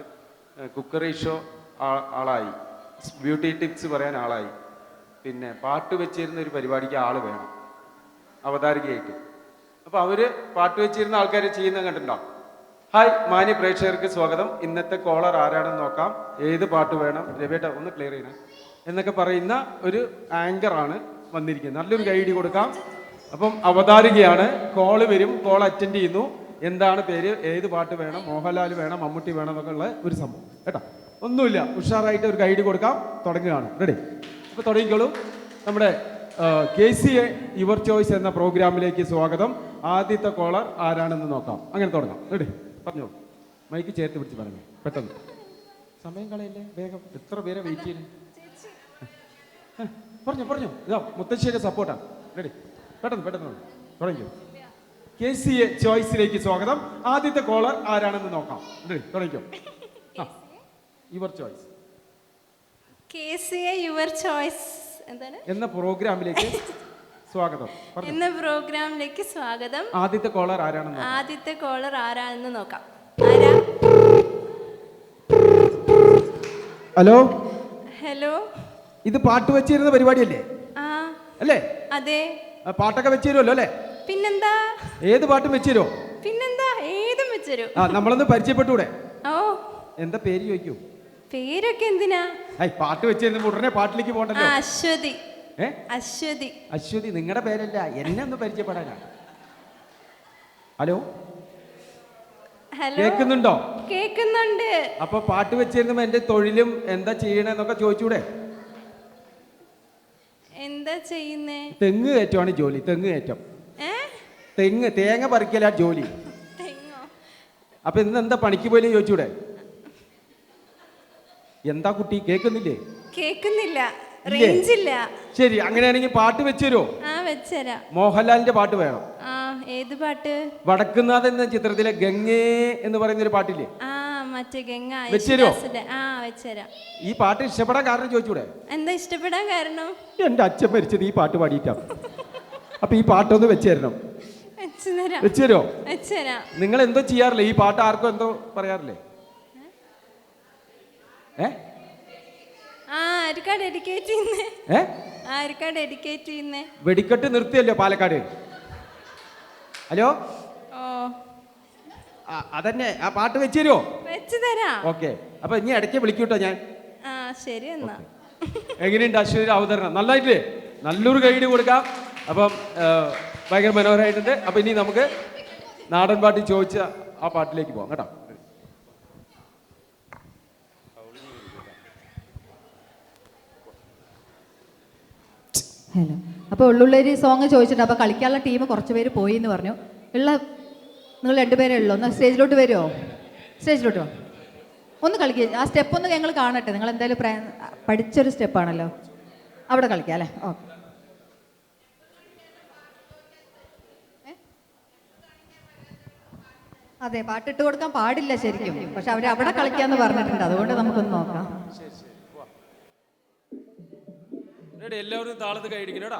കുക്കറി ഷോ ആളായി, ബ്യൂട്ടി ടിപ്സ് പറയാൻ ആളായി, പിന്നെ പാട്ട് വെച്ചിരുന്ന ഒരു പരിപാടിക്ക് ആൾ വേണം അവതാരികയായിട്ട്. അപ്പോൾ അവർ പാട്ട് വെച്ചിരുന്ന ആൾക്കാർ ചെയ്യുന്നത് കണ്ടിട്ടുണ്ടോ? ഹായ് മാന്യ പ്രേക്ഷകർക്ക് സ്വാഗതം. ഇന്നത്തെ കോളർ ആരാണെന്ന് നോക്കാം. ഏത് പാട്ട് വേണം? രവിയേട്ട ഒന്ന് ക്ലിയർ ചെയ്യണം എന്നൊക്കെ പറയുന്ന ഒരു ആങ്കറാണ് വന്നിരിക്കുന്നത്. നല്ലൊരു ഗൈഡ് കൊടുക്കാം. അപ്പം അവതാരികയാണ്. കോള് വരും, കോൾ അറ്റൻഡ് ചെയ്യുന്നു. എന്താണ് പേര്, ഏത് പാട്ട് വേണം, മോഹൻലാൽ വേണം, മമ്മൂട്ടി വേണം എന്നൊക്കെ ഉള്ള ഒരു സംഭവം കേട്ടോ. ഒന്നുമില്ല, ഉഷാറായിട്ട് ഒരു ഗൈഡ് കൊടുക്കാം. തുടങ്ങുകയാണ്. റെഡി? അപ്പോൾ തുടങ്ങിക്കോളൂ. നമ്മുടെ KCA യുവർ ചോയ്സ് എന്ന പ്രോഗ്രാമിലേക്ക് സ്വാഗതം. ആദ്യത്തെ കോളർ ആരാണെന്ന് നോക്കാം. അങ്ങനെ തുടങ്ങാം. റെഡി? പറഞ്ഞോളൂ. മൈക്ക് ചേർത്ത് പിടിച്ച് പറഞ്ഞു പെട്ടെന്ന്. സമയം കളയല്ലേ, വേഗം. എത്ര പേരെ വെയിറ്റ് ചെയ്യുന്നു? പറഞ്ഞു. ഇതാ മുത്തശ്ശിയുടെ സപ്പോർട്ടാണ്. റെഡി? പെട്ടെന്ന് തുടങ്ങിക്കോ. KCA ചോയ്സിലേക്ക് സ്വാഗതം. ആദ്യത്തെ കോളർ ആരാണെന്ന് നോക്കാം. റെഡി? തുടങ്ങിക്കോ. Your choice. KCA your choice എന്താണ് എന്ന പ്രോഗ്രാമിലേക്ക് സ്വാഗതം. ആദ്യത്തെ കോളർ ആരാണെന്ന് നോക്കാം. ഹലോ. ഇത് പാട്ട് വെച്ചിരുന്ന പരിപാടിയല്ലേ? അല്ലേ? അതെ. പാട്ടൊക്കെ വെച്ചുതരുമല്ലോ അല്ലേ? പിന്നെന്താ? ഏത് പാട്ടും വെച്ചുതരുമോ? പിന്നെന്താ, ഏതും വെച്ചുതരും. നമ്മളൊന്ന് പരിചയപ്പെട്ടൂടെ? ഓ, എന്താ പേര് ചോദിക്കൂ? പേരൊക്കെ എന്തിനാ? പാട്ട് വെച്ചിരുന്ന ഉടനെ പാട്ടിലേക്ക് പോകണ്ടല്ലോ. അശ്വതി. നിങ്ങളുടെ പേരല്ല, എന്നെ ഒന്ന് പരിചയപ്പെടാനാണ്. ഹലോ, കേൾക്കുന്നുണ്ടോ? കേൾക്കുന്നുണ്ട്. അപ്പൊ പാട്ട് വെച്ചിരുന്ന എന്റെ തൊഴിലും എന്താ ചെയ്യണെന്നൊക്കെ ചോദിച്ചൂടെ? എന്താ ചെയ്യുന്നേ? തെങ്ങ് കയറ്റമാണ് ജോലി. തേങ്ങ പറിക്കല ജോലി. അപ്പൊ ഇന്ന് എന്താ പണിക്ക് പോലും ചോദിച്ചൂടെ? എന്താ കുട്ടി കേൾക്കുന്നില്ലേ? കേൾക്കുന്നില്ല, റേഞ്ച് ഇല്ല. ശരി, അങ്ങനെയാണെങ്കിൽ പാട്ട് വെച്ചുതരുമോ? വെച്ചുതരാം. മോഹൻലാലിന്റെ പാട്ട് വേണം. ഏത് പാട്ട്? വടക്കുന്നാഥ് എന്ന ചിത്രത്തിലെ ഗംഗേ എന്ന് പറയുന്ന ഒരു പാട്ടില്ലേ? മറ്റേ ഗംഗ. വെച്ചുതരുമോ? വെച്ചുതരാം. ഈ പാട്ട് ഇഷ്ടപ്പെടാൻ കാരണം ചോദിച്ചൂടെ? എന്താ ഇഷ്ടപ്പെടാൻ കാരണം? എന്റെ അച്ഛൻ മരിച്ചത് ഈ പാട്ട് പാടിയിട്ടാണ്. അപ്പൊ ഈ പാട്ടൊന്ന് വെച്ചു തരണം. വെച്ചുതരോ? നിങ്ങൾ എന്തോ ചെയ്യാറില്ലേ? ഈ പാട്ട് ആർക്കും എന്തോ പറയാറില്ലേ? ആ ആർക്കാ ഡെഡിക്കേറ്റ് ചെയ്യുന്നേ? ഏ ആർക്കാ ഡെഡിക്കേറ്റ് ചെയ്യുന്നേ? വെടിക്കെട്ട് നിർത്തിയല്ലോ പാലക്കാട്. ഹലോ, ഓ അതന്നെ ആ പാട്ട് വെച്ച് തരുമോ? വെച്ച് തരാം. ഓക്കെ, അപ്പൊ ഇനി ഇടയ്ക്ക് വിളിക്കൂട്ടോ ഞാൻ. ആ ശരി എന്നാ. എങ്ങനെയുണ്ട് അശ്വതിയുടെ അവതരണം? നന്നായിട്ടില്ലേ? നല്ലൊരു ഗൈഡ് കൊടുക്കാം. അപ്പം ഭയങ്കര മനോഹരമായിട്ടുണ്ട്. അപ്പൊ ഇനി നമുക്ക് നാടൻ പാട്ട് ചോദിച്ച ആ പാട്ടിലേക്ക് പോകാം കേട്ടോ. ഹലോ. അപ്പോൾ ഉള്ളുള്ളൊരു സോങ് ചോദിച്ചിട്ടുണ്ട്. അപ്പോൾ കളിക്കാനുള്ള ടീം കുറച്ച് പേര് പോയി എന്ന് പറഞ്ഞു. ഉള്ള നിങ്ങൾ രണ്ടുപേരേ ഉള്ളൂ. ഒന്ന് സ്റ്റേജിലോട്ട് വരുമോ? സ്റ്റേജിലോട്ട് ഒന്ന് കളിക്കുക. ആ സ്റ്റെപ്പ് ഒന്ന് ഞങ്ങൾ കാണട്ടെ. നിങ്ങൾ എന്തായാലും പഠിച്ചൊരു സ്റ്റെപ്പാണല്ലോ. അവിടെ കളിക്കാം അല്ലേ? ഓക്കെ. അതെ, പാട്ടിട്ട് കൊടുക്കാൻ പാടില്ല ശരിക്കും. പക്ഷെ അവർ അവിടെ കളിക്കാന്ന് പറഞ്ഞിട്ടുണ്ട്. അതുകൊണ്ട് നമുക്കൊന്ന് നോക്കാം. എല്ലാവരും താളത്ത് കൈയടിക്കണേടാ.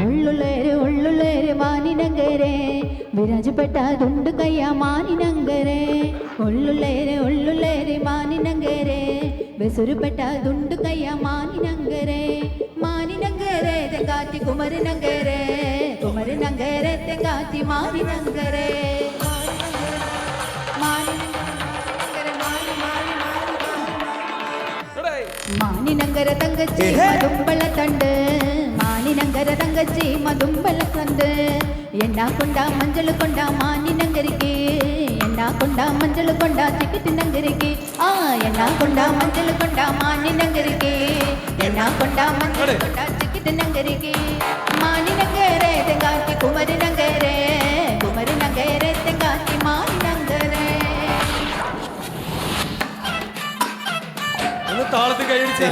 ഉള്ളുള്ളേര് ഉള്ളുള്ളേര് മാനിനങ്കരെ വിരാജപ്പെട്ടതുണ്ട് കയ്യ മാനിനങ്കരെ. ഉള്ളുള്ളേര് ഉള്ളുള്ളേര് മാനിനങ്കരെ ബസുരുപ്പെട്ടതുണ്ട് കയ്യ മാനിനങ്കരെ. മാനിനങ്കരെ തെങ്കാത്തി കുമരനങ്കരെ, കുമരനങ്കരെ തെങ്കാത്തി മാനിനങ്കരെ. മാനിനങ്കര തങ്കച്ചി മതുമ്പളത്തണ്ട്, മാനിനങ്കര തങ്കച്ചി മതുമ്പളത്തണ്ട്. എണ്ണ കൊണ്ട മഞ്ചൾ കൊണ്ട മാനിനങ്കരിക്ക്, എണ്ണ കൊണ്ട മഞ്ചൾ കൊണ്ട ചിക്കറ്റിനങ്കരിക്ക്. ആ എണ്ണ കൊണ്ട മഞ്ചൾ കൊണ്ട മാനിനങ്കരിക്ക്, എണ്ണ കൊണ്ട മഞ്ചൾ കൊണ്ട ചിക്കറ്റിനങ്കരിക്ക്. മാനിനങ്കരെ തെങ്കാത്തി കുമരനങ്കരെ, കുമരനങ്കരെ തെങ്കാത്തി മാനിനങ്കരെ. താളത്ത് കൈയടിച്ചു.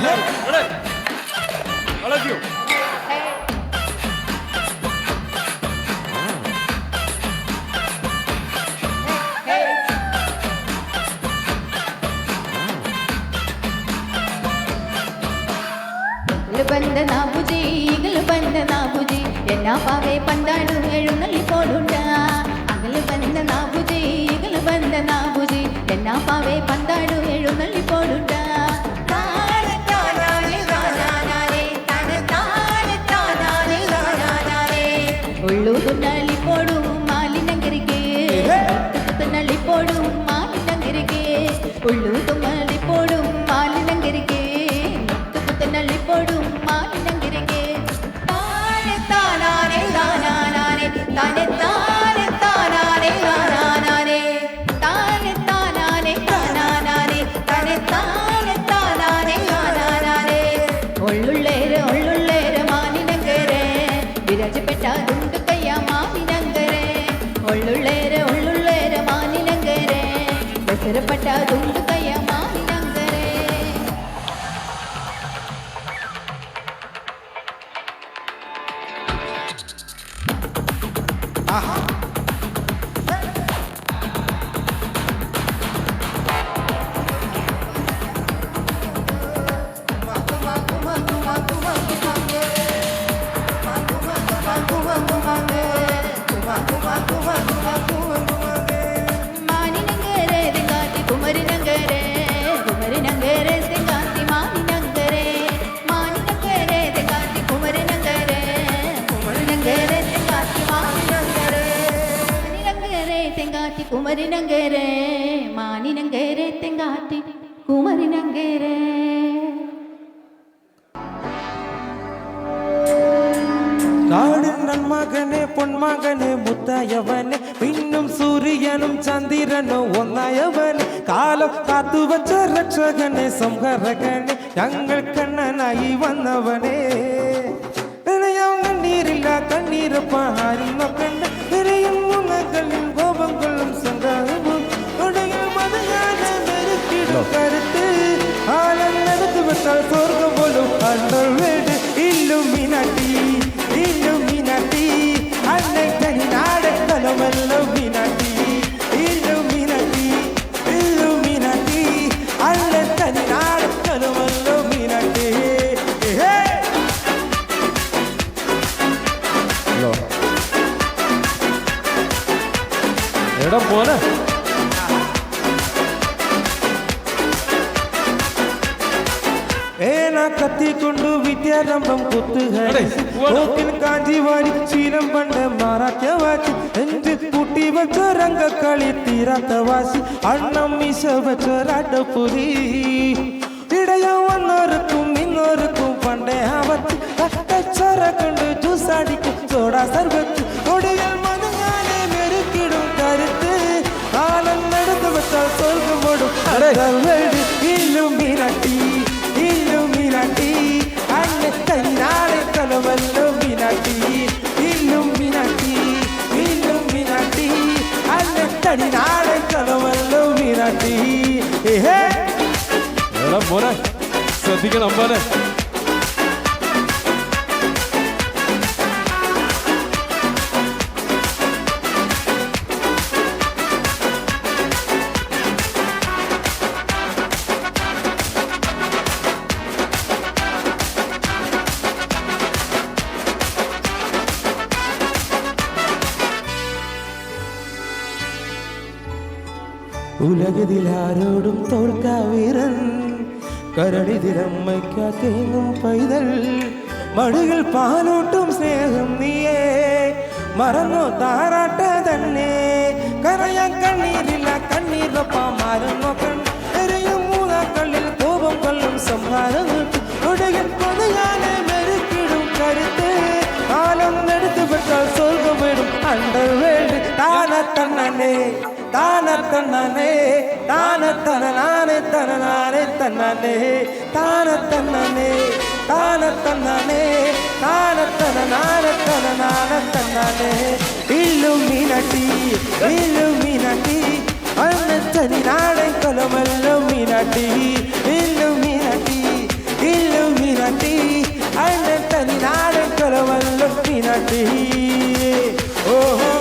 ബന്ധ നാബുജി ഈഗൽ ബന്ധ നാബുജി എന്നാ പാവേ പണ്ടാടും എഴുന്നള്ളി പോലുണ്ട. അകല് ബന്ധ നാബുജി ഈഗൽ ബന്ധ നാബുജി എന്നാ പാവേ പണ്ടാടും എഴുന്നള്ളി പോലുണ്ട. ഉള്ളു തുന്നള്ളിപ്പോടും മാലിനങ്കരിക്ക്, തുന്നള്ളിപ്പോടും മാലിനങ്കരിക്ക്. ഉള്ളു തുന്നള്ളിപ്പോടും മാലിനങ്കരിക്ക്, തുന്നള്ളിപ്പോടും മാലിനങ്കരിക്ക്. താനെ താനാനെ താനാനാനെ, താനെ താനെ താനാനെ താനാനാനെ, താനെ താനാനെ താനാനാനെ, താനെ താനെ താനാനെ താനാനാനെ. ഉള്ളുള്ളേര് ഉള്ളുള്ളേര് മാനിനങ്കരെ വിരാജപ്പെട്ടതുണ്ട് കയ്യ മാനിനങ്കരെ. ഉള്ളുള്ളേര് ഉള്ളുള്ളേര് മാനിനങ്കരെ ബസരപ്പെട്ടതുണ്ട് കയ്യ മാനിനങ്കരെ. മാനിനങ്കരെ തെങ്കാത്തി കുമരനങ്കരെ, കുമരനങ്കരെ തെങ്കാത്തി മാനിനങ്കരെ. മാനിനങ്കരെ തെങ്കാത്തി കുമരനങ്കരെ, കുമരനങ്കരെ തെങ്കാത്തി മാനിനങ്കരെ. മാനിനങ്കരെ തെങ്കാത്തി കുമരനങ്കരെ, മാനിനങ്കരെ തെങ്കാത്തി കുമരനങ്കരെ. നാടിൻ നന്മകനെ പൊന്മകനെ മുത്തായവനെ പിന്നും സൂര്യനും ചന്ദ്രനും ഒന്നായവനെ കാലം കാത്തുവച്ച രക്ഷകനെ സംഹരകനെ ഞങ്ങൾ കണ്ണനായി വന്നവനെ. ഇണയാം കണ്ണീരില്ല കണ്ണീരപ്പാരും നോക്കണ്ട ഇരയും മുഖങ്ങളിൽ കോപങ്ങളും സംഘവും ഉടയിൽ മതയാന മെരുക്കിടും കരുത്ത് ആലം നടത്തു വെച്ചാൽ സ്വർഗം പോലും കണ്ടൽ വീട്. ഇല്ലുമിനാട്ടി ഇല്ലുമിനാട്ടി അന്നക്കനി നാടൻ കലമെല്ലാം മിനാട്ടി ഇല്ലുമിനാട്ടി ഇല്ലുമിനാട്ടി എടാ മോനെ ഏന കത്തിക്കൊണ്ടു വിദ്യാരംഭം കുത്തുകോക്കിൽ കാഞ്ചി വാരി ശീലം പണ്ട് മാറാത്ത വാച്ചി എഞ്ച് കൂട്ടി വെച്ച രംഗക്കളി തീരാത്ത വാശി അണ്ണം മീശ വെച്ചൊരടുപ്പുരി ഇടയ വന്നോർക്കും ഇന്നോർക്കും പണ്ടേ ആവത്ത് കട്ടച്ചോറ കൊണ്ട് ജ്യൂസടിക്കും സോഡ സർബത്ത് കൊടികൾ മതങ്ങാനെ മെരുക്കിടും കരുത്ത് കാലം എടുത്ത് വെച്ചാൽ സ്വർഗം പോടും ഇല്ലുമിനട്ടി ഇല്ലുമിനട്ടി അന്നെ തന്നാളെ കലവല്ലുമിനട്ടി ഇല്ലുമിനട്ടി ഇല്ലുമിനട്ടി അന്നെ തന്നാളെ കലവല്ലുമിനട്ടി എടാ മോനെ ശ്രദ്ധിക്കണം മോനെ ഉലകതിലാരോടും തോൽക്കാവീരൻ കരടിതിരമ്മയ്ക്കാ തേങ്ങും പൈതൽ മടികൾ പാലോട്ടും സ്നേഹം നീയേ മറന്നോ താരാട്ട തന്നെ കരയാൻ കണ്ണീരില്ല കണ്ണീരൊപ്പം മാറും നോക്കൺ എരിയും മൂന്നാക്കള്ളിൽ കോപം കൊല്ലും സംഹാരം ഒടുകിൽ കൊതുകാനെ മെരുക്കിടും കരുത്ത് കാലം എടുത്തു വെച്ചാൽ സ്വർഗം വിടും അണ്ടർ വേൾഡ് താനത്തന്നെ താനത്തന്നെ താനത്തനാനെ തനാനെ തന്നെ താനത്തന്നെ താനത്തന്നെ താനത്തനാനെ തനാനെ തന്നെ ഇല്ലുമിനട്ടി ഇല്ലുമിനട്ടി അന്നത്തനി നാടൻ കൊലമല്ലുമിനട്ടി ഇല്ലുമിനട്ടി ഇല്ലുമിനട്ടി അന്നത്തനി നാടൻ കൊലമല്ലുമിനട്ടി ഓഹോ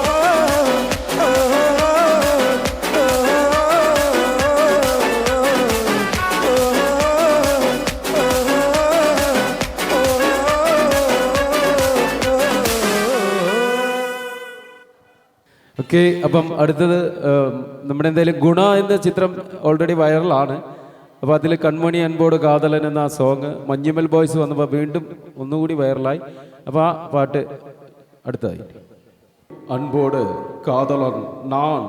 ഓക്കെ. അപ്പം അടുത്തത് നമ്മുടെ എന്തായാലും ഗുണ എന്ന ചിത്രം ഓൾറെഡി വൈറലാണ്. അപ്പോൾ അതിൽ കൺമണി അൻപോട് കാതലൻ എന്ന ആ സോങ് മഞ്ഞുമൽ ബോയ്സ് വന്നപ്പോൾ വീണ്ടും ഒന്നുകൂടി വൈറലായി. അപ്പോൾ ആ പാട്ട് അടുത്തതായി അൻപോട് കാതലൻ நான்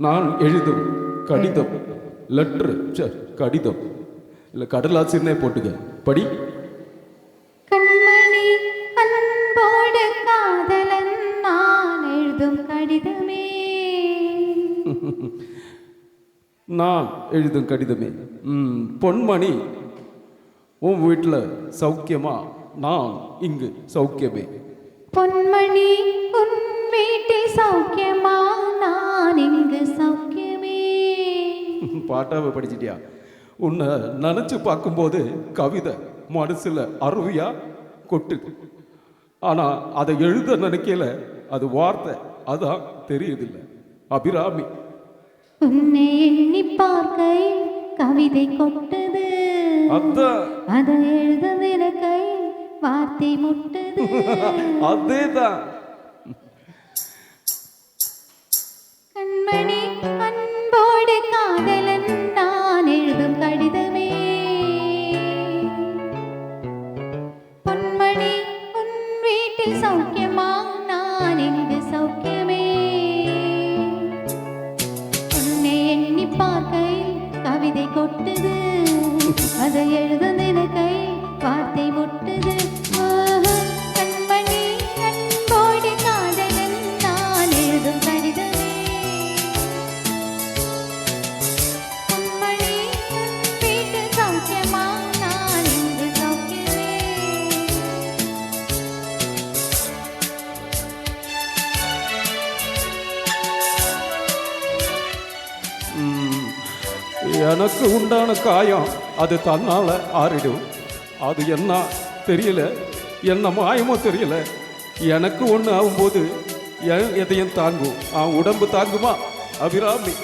நான் எழுதும் கடிதம் லெட்டர் கடிதம் இல்லை கடலாசின்னே போட்டுக்க படி. கண்மணி அன்போடு காதலன் நான் எழுதும் கடிதமே நான் எழுதும் கடிதமே. பொன்மணி உன் வீட்டில் சௌக்கியமா? நான் இங்கு சௌக்கியமே. பொன்மணி உன் வீட்டில் சௌக்கியமா? நான் இங்கு சௌக்கியமே. பாட்டாவை படிச்சிட்டியா? உன்னை நினச்சி பார்க்கும்போது கவிதை மனசில் அருவியா கொட்டுது. ஆனால் அதை எழுத நினைக்கல, அது வார்த்தை அதான் தெரியுதில்லை. அபிராமி உன்னை எண்ணி பார்க்கையில் கவிதை கொட்டுது, அதான் அதை எழுத நினைக்கை வார்த்தை முட்டுது. அதேதான். கண்மணி அன்போடு காதலன் நான் எழுதும் கடிதமே. பொன்மணி உன் வீட்டில் சௌக்கியமா? நான் இங்கு சௌக்கியமே. உன்னை எண்ணி பார்க்கையில் கவிதை கொட்டுது, அதை எழுத நினைக்கை வார்த்தை முட்டுது. கண்மணி அன்போடு காதலன் நான் எழுதும் கடிதமே. பொன்மணி உன் வீட்டில் சௌக்கியமா? நான் இங்கு சௌக்கியமே. எனக்கு உண்டான காயம் அது தன்னால் ஆறிடும். அது என்ன தெரியல, என்ன மாயமோ தெரியல. எனக்கு ஒன்று ஆகும்போது எதையும் தாங்கும். உடம்பு தாங்குமா அபிராமி?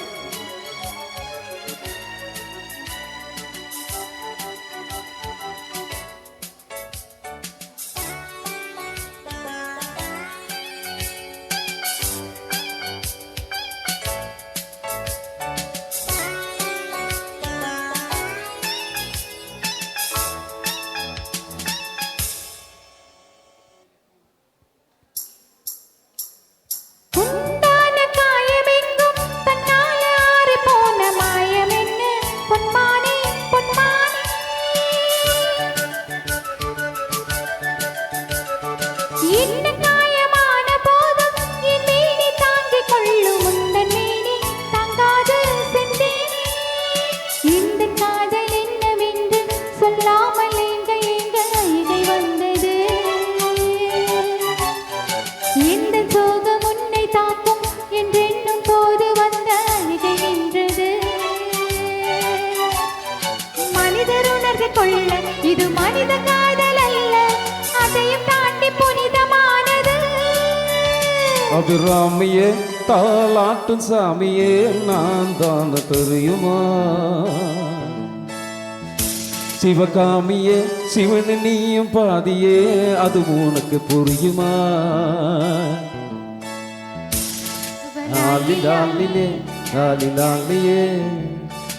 கொள்ள இது மனித காதல் அல்ல அதையும் தாண்டி புனிதமானது அபிராமியே தாலாட்டும் சாமியே நான் தான் தெரியுமா சிவகாமியே சிவன் நீயும் பாதியே அது உனக்கு புரியுமா லாலி லாலிலே லாலி லாலியே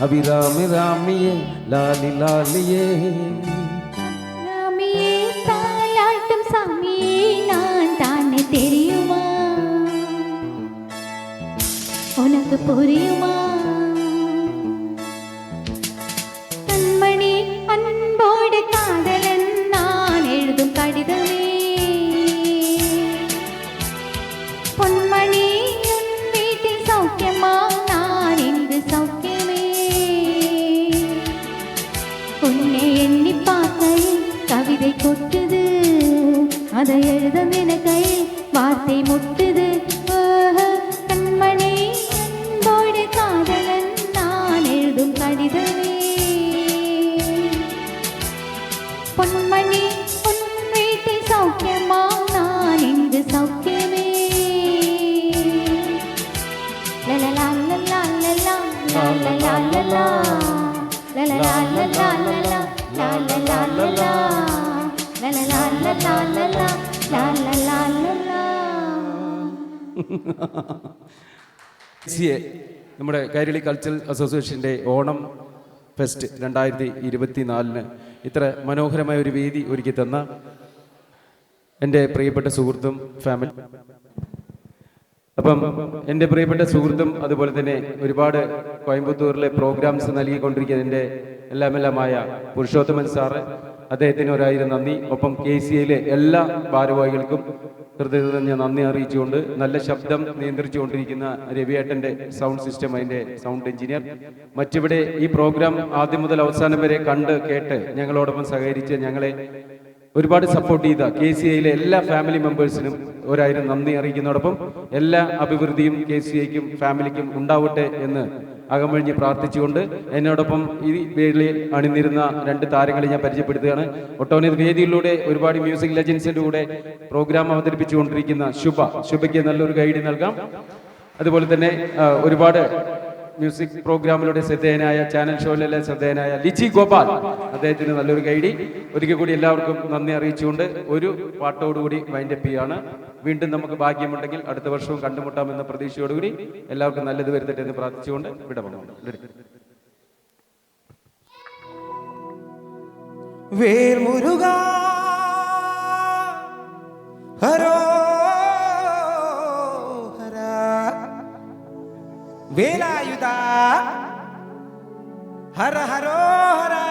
அபிராமி ராமியே லாலி லாலியே ராமியே தாலாட்டும் சாமியே நான் தானே தெரியுமா உனக்கு புரியுமா கண்மணி அன்போடு காதலன் நான் எழுதும் கடிதமே பொன்மணி உன் வீட்டில் சௌக்கியமா நான் இங்கு சௌக்கியமே உன்னை எண்ணி பார்க்கையில் கவிதை கொட்டுது அதை எழுத நினைக்கையில் வார்த்தை முட்டுது கண்மணி அன்போடு காதலன் நான் எழுதும் கடிதமே பொன்மணி உன் வீட்டில் சௌக்கியமா நான் இங்கு சௌக்கியமே லலலா லலலா லலலா லலலா லலலா லலலா லலலா லலலா லலலா லலலா லலலா லலலா നമ്മുടെ കൈരളി കൾച്ചറൽ അസോസിയേഷൻ്റെ ഓണം ഫെസ്റ്റ് 2024 ഇത്ര മനോഹരമായ ഒരു വേദി ഒരുക്കി തന്ന എൻ്റെ പ്രിയപ്പെട്ട സുഹൃത്തും ഫാമിലി അപ്പം എൻ്റെ പ്രിയപ്പെട്ട സുഹൃത്തും അതുപോലെ തന്നെ ഒരുപാട് കോയമ്പത്തൂരിലെ പ്രോഗ്രാംസ് നൽകിക്കൊണ്ടിരിക്കുന്ന എൻ്റെ എല്ലാമായ പുരുഷോത്തമൻ സാറ് അദ്ദേഹത്തിന് 1000 നന്ദി. ഒപ്പം KCAയിലെ എല്ലാ ഭാരവാഹികൾക്കും ഹൃദയത്തിൽ ഞാൻ നന്ദി അറിയിച്ചുകൊണ്ട് നല്ല ശബ്ദം നിയന്ത്രിച്ചുകൊണ്ടിരിക്കുന്ന രവിയേട്ടൻ്റെ സൗണ്ട് സിസ്റ്റം, അതിൻ്റെ സൗണ്ട് എഞ്ചിനീയർ, മറ്റിവിടെ ഈ പ്രോഗ്രാം ആദ്യം മുതൽ അവസാനം വരെ കണ്ട് കേട്ട് ഞങ്ങളോടൊപ്പം സഹകരിച്ച് ഞങ്ങളെ ഒരുപാട് സപ്പോർട്ട് ചെയ്ത KCAയിലെ എല്ലാ ഫാമിലി മെമ്പേഴ്സിനും 1000 നന്ദി അറിയിക്കുന്നതോടൊപ്പം എല്ലാ അഭിവൃദ്ധിയും KCAയ്ക്കും ഫാമിലിക്കും ഉണ്ടാവട്ടെ എന്ന് അകമഴിഞ്ഞ് പ്രാർത്ഥിച്ചുകൊണ്ട് എന്നോടൊപ്പം ഈ വേദിയിൽ അണിനിരുന്ന 2 താരങ്ങളെ ഞാൻ പരിചയപ്പെടുത്തുകയാണ്. ഒട്ടനവധി വേദിയിലൂടെ ഒരുപാട് മ്യൂസിക് ലെജൻസിൻ്റെ കൂടെ പ്രോഗ്രാം അവതരിപ്പിച്ചുകൊണ്ടിരിക്കുന്ന ശുഭയ്ക്ക് നല്ലൊരു ഗൈഡ് നൽകാം. അതുപോലെ തന്നെ ഒരുപാട് മ്യൂസിക് പ്രോഗ്രാമിലൂടെ ശ്രദ്ധേയനായ ചാനൽ ഷോയിലെല്ലാം ശ്രദ്ധേയനായ ലിജി ഗോപാൽ, അദ്ദേഹത്തിന് നല്ലൊരു ഗൈഡി. ഒരിക്കൽ കൂടി എല്ലാവർക്കും നന്ദി അറിയിച്ചുകൊണ്ട് ഒരു പാട്ടോടുകൂടി വൈൻഡപ്പ് ചെയ്യുകയാണ്. വീണ്ടും നമുക്ക് ഭാഗ്യമുണ്ടെങ്കിൽ അടുത്ത വർഷവും കണ്ടുമുട്ടാമെന്ന പ്രതീക്ഷയോടുകൂടി എല്ലാവർക്കും നല്ലത് വരുത്തട്ടെ എന്ന് പ്രാർത്ഥിച്ചുകൊണ്ട് വിടപെടുന്നു. വേൽ മുരുകാ ഹരോ ഹരാ വേലായുധാ ഹര ഹരോ ഹരാ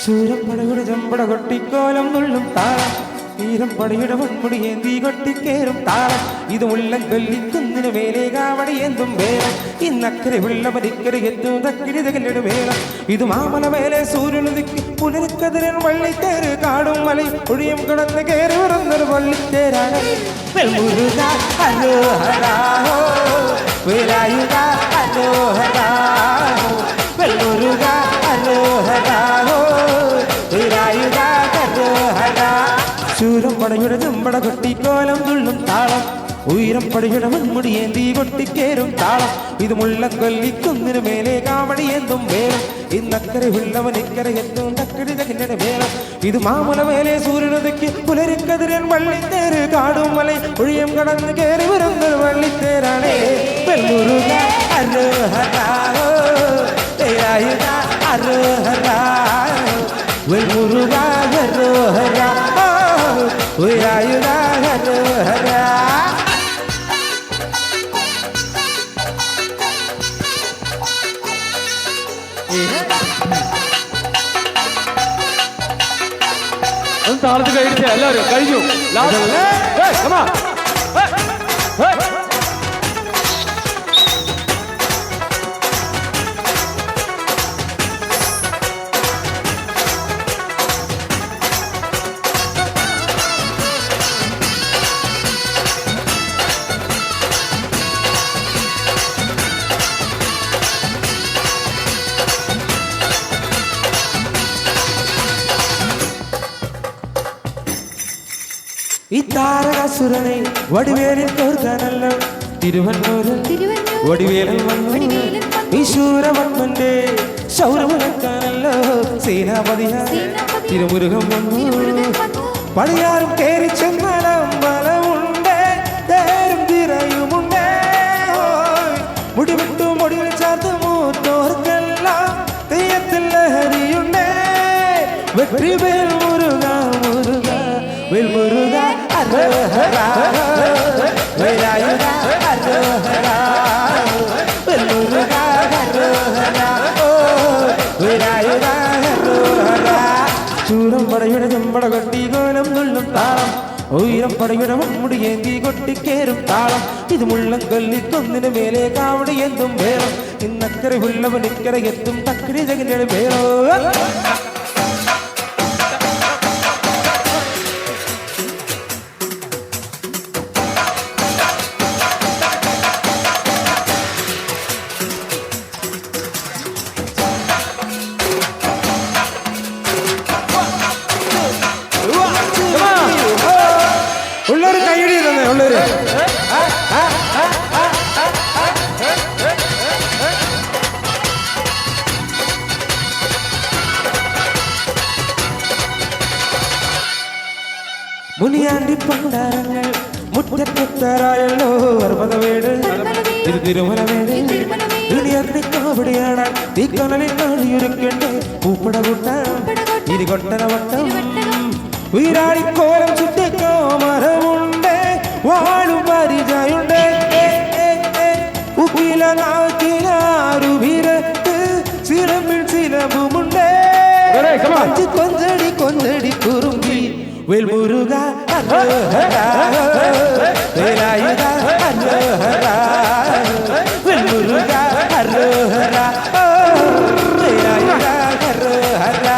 ശൂരം പടയുടെ ചമ്പട കൊട്ടിക്കോലം നുള്ളും താളം, തീരം പടയുടെ പൊന്മുടി ഏന്തി കൊട്ടിക്കേറും താളം, ഇത് മുള്ളം കൊല്ലിക്കുന്നിന് മേലെ കാവടി എന്തും വേണം, ഇന്നക്കരെ വെള്ളമരിക്കരെ എത്തും തക്കിടി തകലിട വേണം, ഇത് മാമല മേലെ സൂര്യനുദിക്ക് പുനരുക്കതിരൻ വള്ളിത്തേര് കാടും മലയും ഒഴിയും കിടന്ന് കയറി ഉറന്നൊരു വള്ളിത്തേരാണ്. വെൽമുരുകാ ഹരോഹരാഹോ വേലായുധാ ഹരോഹരാഹോ വെൽമുരുകാ ഹരോഹരാഹോ വേലായുധാ ഹരോഹരാ. ശൂരം പടയുടെ ചെമ്പട കൊട്ടിക്കോലം തുള്ളും താളം, ഉയരം പടയുടെ മുൻമുടി ഏന്തി കൊട്ടിക്കേറും താളം, ഇത് മുള്ളം കൊല്ലിക്കുന്നിന് മേലെ കാവടി എന്തും വേണം, ഇന്നക്കരെ ഉള്ളവനിക്കരെ എത്തും തക്കടി തകിലട വേണം, ഇത് മാമല മേലെ സൂര്യനുദിക്ക് പുലരിക്കതിരൻ വള്ളിത്തേര് കാടും മലയും ഒഴിയം കടന്ന് കയറി വരുന്നൊരു വള്ളിത്തേരാണേ. വെൽമുരുകാ ഹരോഹരാഹോ വേലായുധാ ഹരോഹരാഹോ വെൽമുരുകാ ഹരോഹരാഹോ വേലായുധാ ഹരോഹരാ. താളത്ത് കഴിഞ്ഞ എല്ലാവരും കഴിഞ്ഞു. ഈ താരകാസുരനെ വടിവേലിൽ തോർക്കാനല്ലോ തിരുവന്നൂരിൽ വടിവേലൻ വന്നു ഈ ശൂരവർമ്മന്റെ ശൗരമുഴക്കാനല്ലോ സേനാപതിയായ തിരുമുരുകൻ വന്നു പണിയാറും കേറി ചെന്നാലും ബലമുണ്ട് തേരും തിരയുമുണ്ട് മുടിവിട്ടു മുടിയിൽ ചേർത്ത് മൂത്തോർക്കെല്ലാം തെയ്യത്തിൽ ലഹരിയുണ്ട് വെற்றிவேல் മുരുക മുരുക വേൽ മുരുക അരോഹര വേലായുധ അരോഹര വേൽ മുരുക അരോഹര ഓ വേലായുധ അരോഹര ചൂടം പടയുടെ ചെമ്പട കൊട്ടി കോലം തുള്ളും താളം ഉയരം പടയുടെ മൺമുടി ഏന്തി കൊട്ടിക്കേറും താളം ഇത് മുള്ളം കൊല്ലിക്കൊന്നിന് മേലെ കാവടി എന്തും വേണം ഇന്നക്കരെ ഉള്ളവൻ ഇക്കരെ എത്തും തക്കടി ജഗന്റെ വേണോ ഉള്ളൊരു കൈയടി തന്നെ ഉള്ളൊരു മുനിയാണ്ടി പണ്ടാരങ്ങൾ മുറ്റത്തെത്താറായല്ലോ അർപ്പത വീട് ഇത് തിരുമല വീട് ഇനി അഗ്നിക്കാവിടെയാണ് തീക്കനലിൽ നാളിയൊരുക്കണ്ടേ പൂപ്പട കൂട്ടാം ഇനി കൊട്ടന വട്ടം വീരാളിക്കോലം ചുറ്റിക്കോ മരമുണ്ട് വാളും പരിചയുണ്ട് ഉപ്പില നാക്കിലാരുവിരത്ത് ചിലമ്പിൽ ചിലവുമുണ്ട് കൊഞ്ചടി കൊഞ്ചടി കുറുമ്പി വേൽമുരുക അരോഹര വേലായുധ അരോഹര വേൽമുരുക അരോഹര വേലായുധ അരോഹര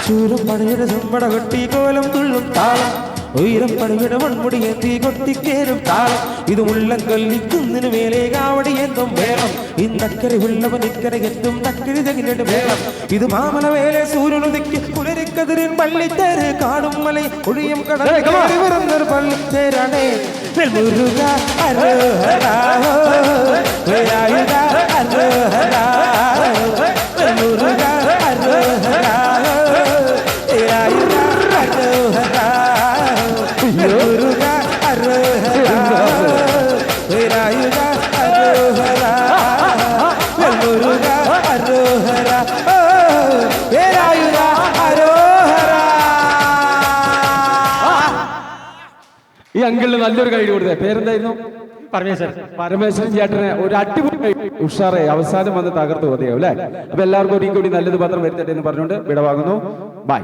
ചൂരം പടയുടെ ചെമ്പട കൊട്ടി കോലം തുള്ളും താളം ഉയരം പടയുടെ മൺമുടി ഏന്തി കൊട്ടിക്കേറും താളം ഇത് മുള്ളം കൊല്ലിക്കുന്നിന് മേലെ കാവടി എന്തും വേണം ഇന്നക്കരെ ഉള്ളവൻ ഇക്കരെ എത്തും തക്കരി തകിലിട്ട് വേണം ഇത് മാമല വേലെ സൂര്യനുദിക്ക് പുലരിക്കതിരിൻ പള്ളിത്തേര് കാടും മല ഒഴിയും കടന്നൊരു പള്ളിത്തേരാണേ മുരുക അരോഹര വേലായുധ അരോഹര മുരുക അരോഹര വേലായുധ അരോഹര മുരുക അരോഹര വേലായുധ അരോഹര മുരുക അരോഹര വേലായുധ അരോഹര ഈ അങ്കിളിന് നല്ലൊരു കൈ കൊടുത്തേ. പേരെന്തായിരുന്നു? പരമേശ്വരൻ. പരമേശ്വരൻ ചേട്ടനെ ഒരു അടിപൊളി ഉഷാറെ അവസാനം വന്ന് തകർത്ത് മതിയാവും അല്ലെ. അപ്പൊ എല്ലാവർക്കും ഒരിക്കൽ കൂടി നല്ലത് പത്രം വരുത്തട്ടെ എന്ന് പറഞ്ഞുകൊണ്ട് വിടവാങ്ങുന്നു. ബൈ.